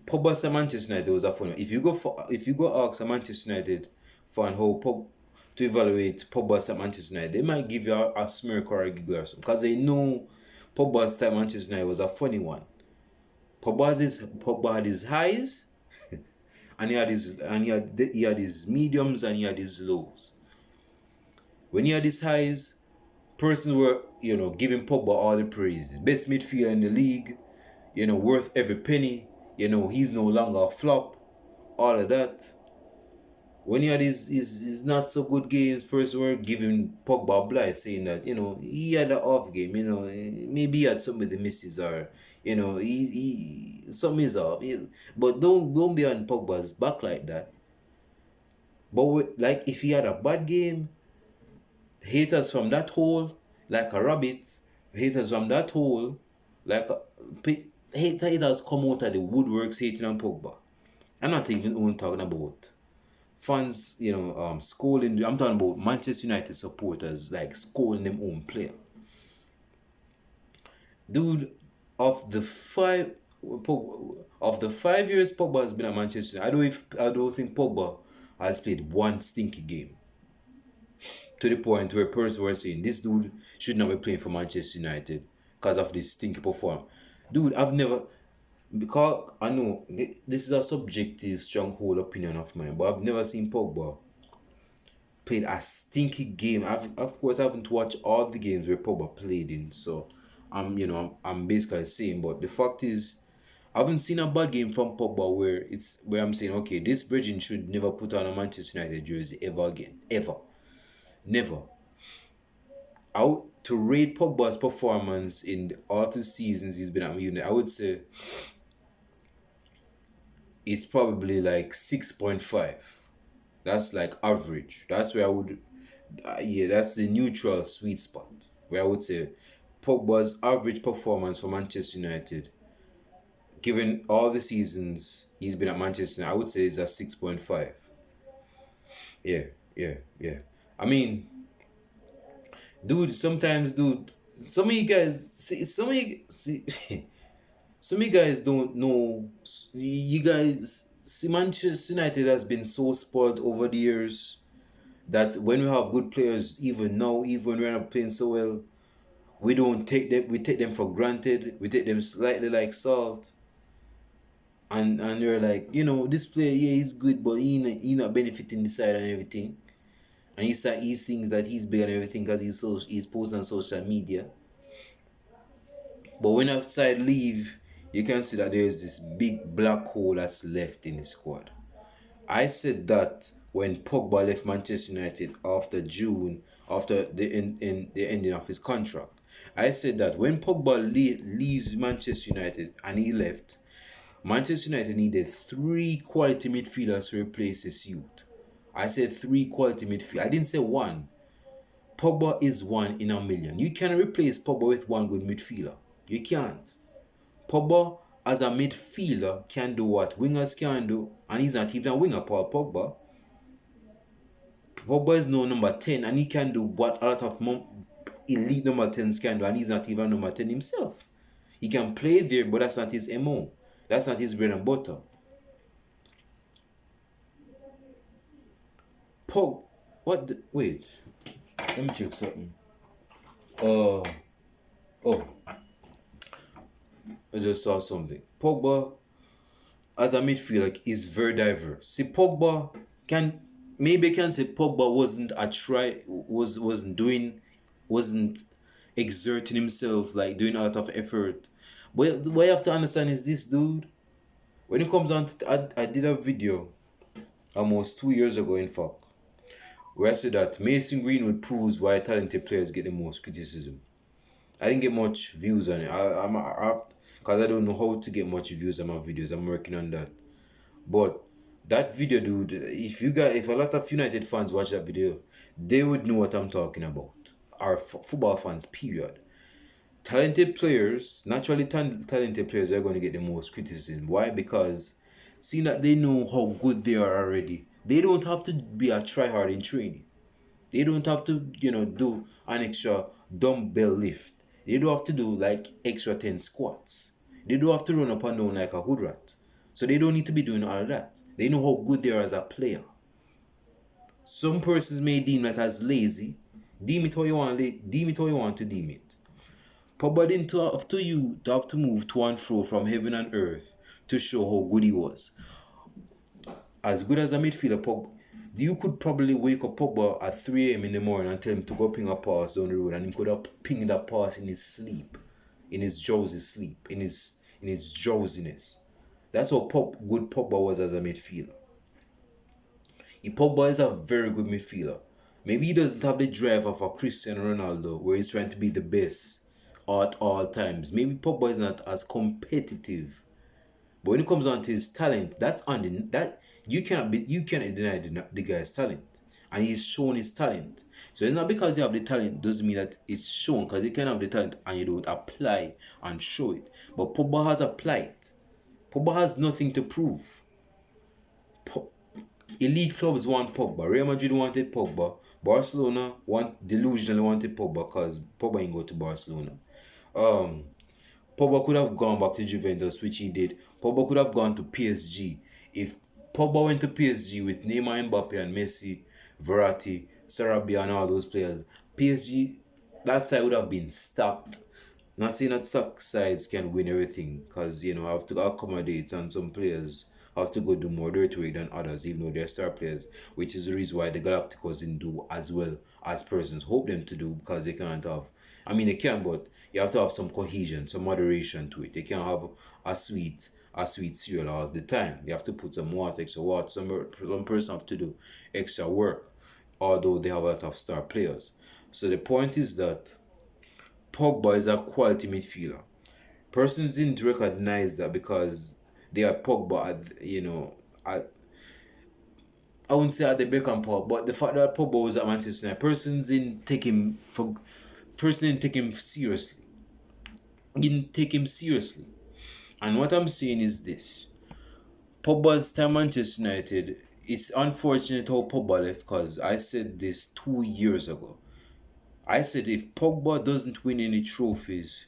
Pogba's to Manchester United was a fun one. If you go ask a Manchester United fan to evaluate Pogba's at Manchester United, they might give you a smirk or a giggle or something because they know Pogba's time at Manchester United was a funny one. Pogba had his highs, and he had his mediums and he had his lows. When he had his highs, persons were giving Pogba all the praise. Best midfielder in the league, worth every penny. He's no longer a flop. All of that. When he had his not so good games, persons were giving Pogba a blight, saying that he had an off game. Maybe he had some of the misses, or he something is off. But don't be on Pogba's back like that. But like if he had a bad game, haters from that hole like a rabbit. Haters from that hole like haters come out of the woodworks hating on Pogba. I'm not even only talking about fans, scolding. I'm talking about Manchester United supporters like scolding them own player. Dude, of the 5 years Pogba has been at Manchester United, I don't think Pogba has played one stinky game. To the point where persons were saying this dude should not be playing for Manchester United because of this stinky performance. Dude, I've never, because I know this is a subjective, stronghold opinion of mine, but I've never seen Pogba played a stinky game. Of course I haven't watched all the games where Pogba played in, so I'm basically saying, but the fact is, I haven't seen a bad game from Pogba where I'm saying, okay, this Virgin should never put on a Manchester United jersey ever again. Ever. Never. To rate Pogba's performance in all the seasons he's been at United, I would say it's probably like 6.5. That's like average. That's where I would, that's the neutral sweet spot where I would say Pogba's average performance for Manchester United, given all the seasons he's been at Manchester United, I would say it's a 6.5. Yeah, yeah. I mean, dude, sometimes, some of you guys, some of you guys don't know. You guys see, Manchester United has been so spoiled over the years that when we have good players, even now, even when we're not playing so well, we don't take them. We take them for granted. We take them slightly like salt. And we're like, this player, yeah, he's good, but he not benefiting the side and everything. And he thinks that he's big and everything because he's posting on social media. But when outside leave, you can see that there's this big black hole that's left in the squad. I said that when Pogba left Manchester United after June, after the ending of his contract. I said that when Pogba leaves Manchester United and he left, Manchester United needed 3 quality midfielders to replace his youth. I said 3 quality midfielders. I didn't say 1. Pogba is 1 in a million. You can't replace Pogba with one good midfielder. You can't. Pogba as a midfielder can do what wingers can do, and he's not even a winger, Paul Pogba. Pogba is no number 10, and he can do what a lot of elite number 10s can do, and he's not even number 10 himself. He can play there, but that's not his MO. That's not his bread and butter. Wait. Let me check something. Oh. I just saw something. Pogba, as a midfielder, is very diverse. See, Pogba can say Pogba wasn't exerting himself, like doing a lot of effort. But what you have to understand is this dude. When it comes on to, I did a video almost 2 years ago, in fact, where I said that Mason Greenwood proves why talented players get the most criticism. I didn't get much views on it. Because I don't know how to get much views on my videos. I'm working on that. But that video, dude, if a lot of United fans watch that video, they would know what I'm talking about. Our football fans, period. Talented players, naturally talented players, are going to get the most criticism. Why? Because seeing that they know how good they are already, they don't have to be a tryhard in training. They don't have to, do an extra dumbbell lift. They don't have to do like extra 10 squats. They don't have to run up and down like a hood rat. So they don't need to be doing all of that. They know how good they are as a player. Some persons may deem that as lazy. Deem it how you want to deem it. Pogba didn't have to move to and fro from heaven and earth to show how good he was. As good as a midfielder, Pogba, you could probably wake up Pogba at 3 a.m. in the morning and tell him to go ping a pass down the road, and he could have pinged that pass in his sleep, in his drowsy sleep, in his drowsiness. That's how good Pogba was as a midfielder. Pogba is a very good midfielder. Maybe he doesn't have the drive of a Cristiano Ronaldo, where he's trying to be the best at all times. Maybe Pogba is not as competitive. But when it comes on to his talent, you cannot deny the guy's talent, and he's shown his talent. So it's not because you have the talent doesn't mean that it's shown, because you can have the talent and you don't apply and show it. But Pogba has applied. Pogba has nothing to prove. Elite clubs want Pogba. Real Madrid wanted Pogba. Barcelona delusionally wanted Pogba because Pogba ain't go to Barcelona. Pogba could have gone back to Juventus, which he did. Pogba could have gone to PSG. If Pogba went to PSG with Neymar, Mbappe, and Messi, Verratti, Sarabia, and all those players, PSG, that side would have been stacked. Not saying that stacked sides can win everything, because have to accommodate, and some players have to go do more dirty work than others, even though they're star players, which is the reason why the Galacticos didn't do as well as persons hope them to do, because they can't have. I mean, they can, but you have to have some cohesion, some moderation to it. They can't have a sweet cereal all the time. You have to put some water, extra water. Some person have to do extra work, although they have a lot of star players. So the point is that Pogba is a quality midfielder. Persons didn't recognize that because they are Pogba I wouldn't say at the beck and call, but the fact that Pogba was at Manchester United, persons didn't take him seriously. Didn't take him seriously. And what I'm saying is this. Pogba's time at Manchester United, it's unfortunate how Pogba left, because I said this 2 years ago. I said if Pogba doesn't win any trophies,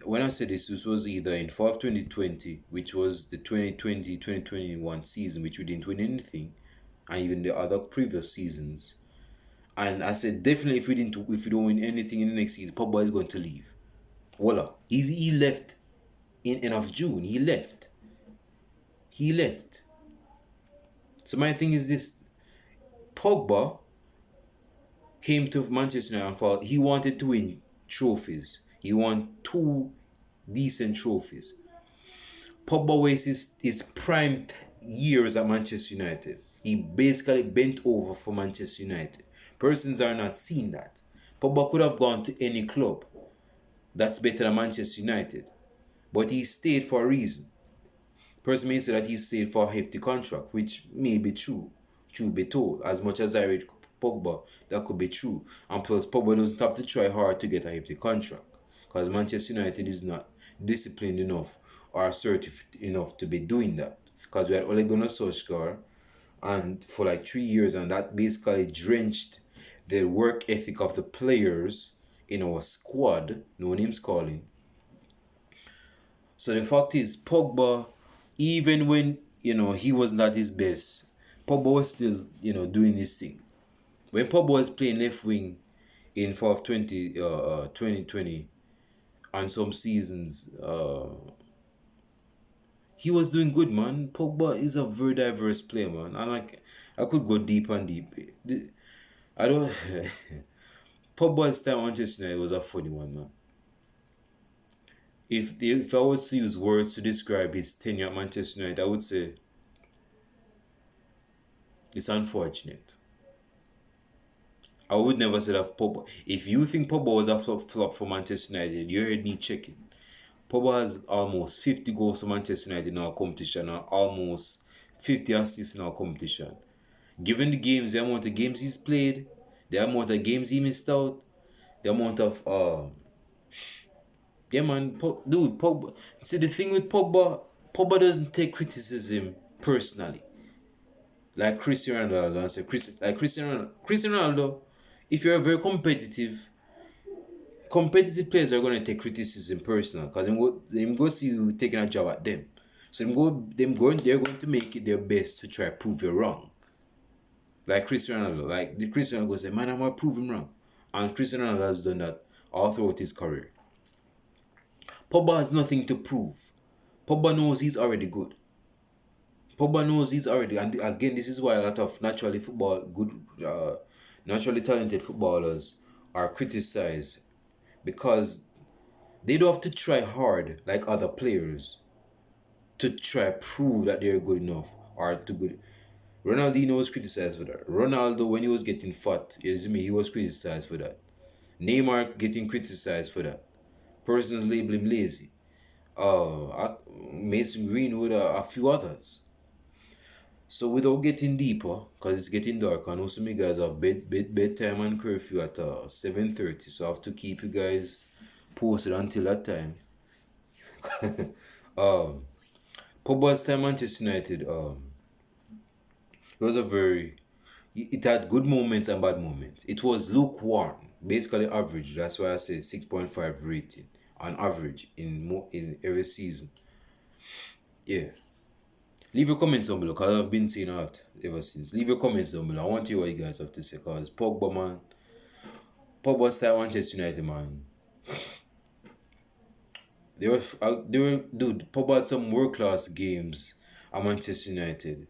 when I said this was either in fall of 2020, which was the 2020-2021 season, which we didn't win anything, and even the other previous seasons. And I said definitely if we don't win anything in the next season, Pogba is going to leave. Voila. He left in end of June. He left. So my thing is this. Pogba came to Manchester United and thought he wanted to win trophies. He won 2 decent trophies. Pogba wasted his prime years at Manchester United. He basically bent over for Manchester United. Persons are not seeing that. Pogba could have gone to any club that's better than Manchester United, but he stayed for a reason. Person may say that he stayed for a hefty contract, which may be true be told, as much as I rate Pogba, that could be true. And plus, Pogba doesn't have to try hard to get a hefty contract because Manchester United is not disciplined enough or assertive enough to be doing that. Because we had Ole Gunnar Solskjaer, and for like 3 years, and that basically drenched the work ethic of the players in our squad. No names calling. So the fact is, Pogba, even when he was not his best, Pogba was still doing this thing. When Pogba was playing left wing in fall of 2020 and some seasons, he was doing good, man. Pogba is a very diverse player, man, and I could go deep and deep. I don't. Pogba's time at Manchester United was a funny one, man. If I was to use words to describe his tenure at Manchester United, I would say it's unfortunate. I would never say that Pogba. If you think Pogba was a flop for Manchester United, you heard me checking. Pogba has almost 50 goals for Manchester United in our competition and almost 50 assists in our competition. Given the games, the amount of games he's played, the amount of games he missed out, the amount of yeah, man, dude, Pogba. See, the thing with Pogba doesn't take criticism personally. Like Cristiano Ronaldo, and say Cristiano Ronaldo, if you're very competitive players are going to take criticism personal because them go see you taking a job at them. So they're going to make it their best to try to prove you wrong. Like Cristiano Ronaldo, like the Cristiano goes say, man, I'm gonna prove him wrong, and Cristiano Ronaldo has done that all throughout his career. Pogba has nothing to prove. Pogba knows he's already good. Pogba knows he's already, and again, this is why a lot of naturally talented footballers are criticized because they don't have to try hard like other players to try prove that they're good enough or too good. Ronaldinho was criticized for that. Ronaldo, when he was getting fat, he was criticized for that. Neymar getting criticized for that. Persons label him lazy. Mason Greenwood, a few others. So without getting deeper, because it's getting dark, and also me guys have bedtime and curfew at 7:30, so I have to keep you guys posted until that time. Pogba's time Manchester United, it was it had good moments and bad moments. It was lukewarm, basically average. That's why I said 6.5 rating on average in every season. Yeah. Leave your comments down below because I've been saying that ever since. Leave your comments down below. I want to hear what you guys have to say because Pogba, man. Pogba's time Manchester United, man. Dude, Pogba had some world-class games at Manchester United.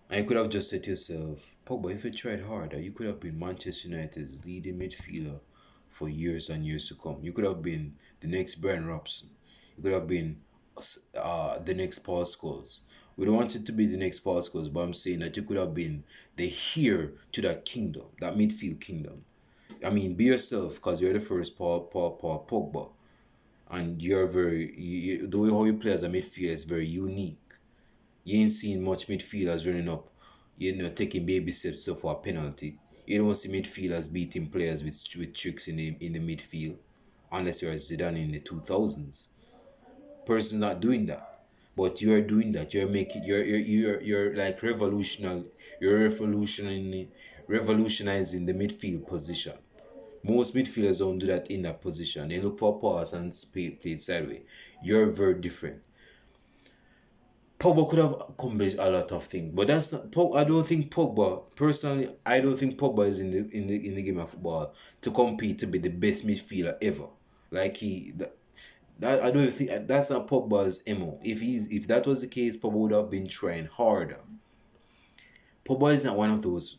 And you could have just said to yourself, Pogba, if you tried harder, you could have been Manchester United's leading midfielder for years and years to come. You could have been the next Brian Robson. You could have been the next Paul Scholes. We don't want it to be the next Paul Scholes, but I'm saying that you could have been the heir to that kingdom, that midfield kingdom. I mean, be yourself because you're the first Paul Pogba. And you're the way how you play as a midfielder is very unique. You ain't seen much midfielders running up, taking baby steps for a penalty. You don't see midfielders beating players with tricks in the midfield, unless you're Zidane in the 2000s. Person's not doing that, but you're doing that. You're making you're like revolutionary. You're revolutionizing the midfield position. Most midfielders don't do that in that position. They look for a pass and play it sideways. You're very different. Pogba could have accomplished a lot of things, but that's not. I don't think Pogba personally. I don't think Pogba is in the game of football to compete to be the best midfielder ever. Like I don't think that's not Pogba's MO. If that was the case, Pogba would have been trying harder. Pogba is not one of those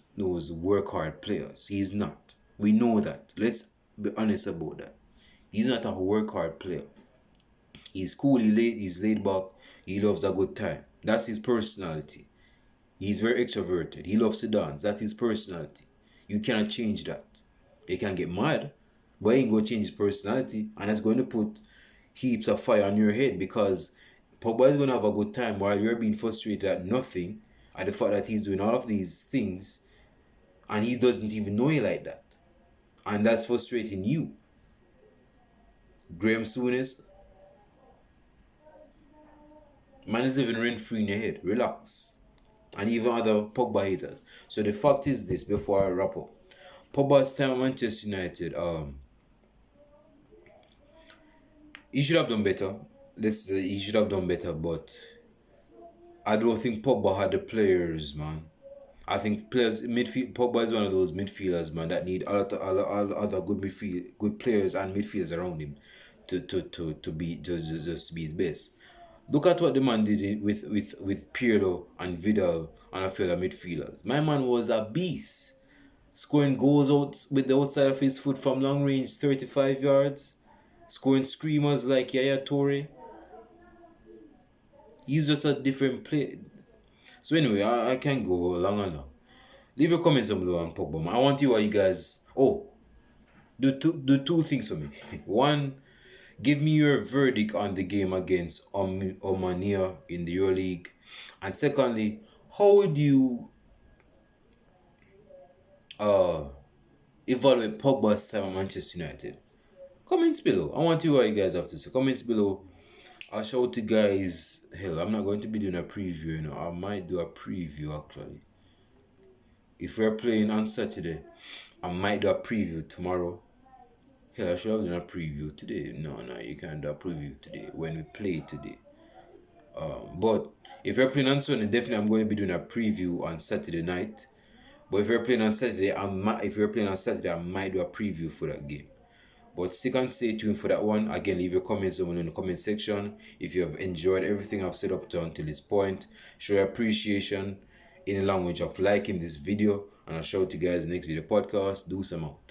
work hard players. He's not. We know that. Let's be honest about that. He's not a work hard player. He's cool. He's laid back. He loves a good time. That's his personality. He's very extroverted. He loves to dance. That's his personality. You cannot change that. You can get mad, but he ain't going to change his personality, and that's going to put heaps of fire on your head because Pogba is going to have a good time while you're being frustrated at nothing, at the fact that he's doing all of these things, and he doesn't even know you like that. And that's frustrating you. Graham Souness, man is living rent free in your head. Relax. And even other Pogba haters. So the fact is this before I wrap up. Pogba's time at Manchester United, he should have done better. He should have done better, but I don't think Pogba had the players, man. I think Pogba is one of those midfielders, man, that need a lot of other good players and midfielders around him to be just be his best. Look at what the man did with Pirlo and Vidal and a few other midfielders. My man was a beast, scoring goals out with the outside of his foot from long range, 35 yards, scoring screamers like Yaya Toure. He's just a different player. So anyway, I can't go long and long. Leave your comments down below on Pogba. I want you guys. Oh, do two things for me. One, give me your verdict on the game against Omonia in the Europa League. And secondly, how would you evaluate Pogba's time at Manchester United? Comments below. I want you what you guys have to say. Comments below. I'll show to guys. Hell, I'm not going to be doing a preview, you know. I might do a preview actually. If we're playing on Saturday, I might do a preview tomorrow. Hell, I should have done a preview today. No, you can't do a preview today when we play today. But if you're playing on Sunday, definitely I'm going to be doing a preview on Saturday night. But if you're playing on Saturday, I might do a preview for that game. But stick and stay tuned for that one. Again, leave your comments down in the comment section. If you have enjoyed everything I've said up to until this point, show your appreciation in the language of liking this video. And I'll show you guys in the next video podcast. Do some out.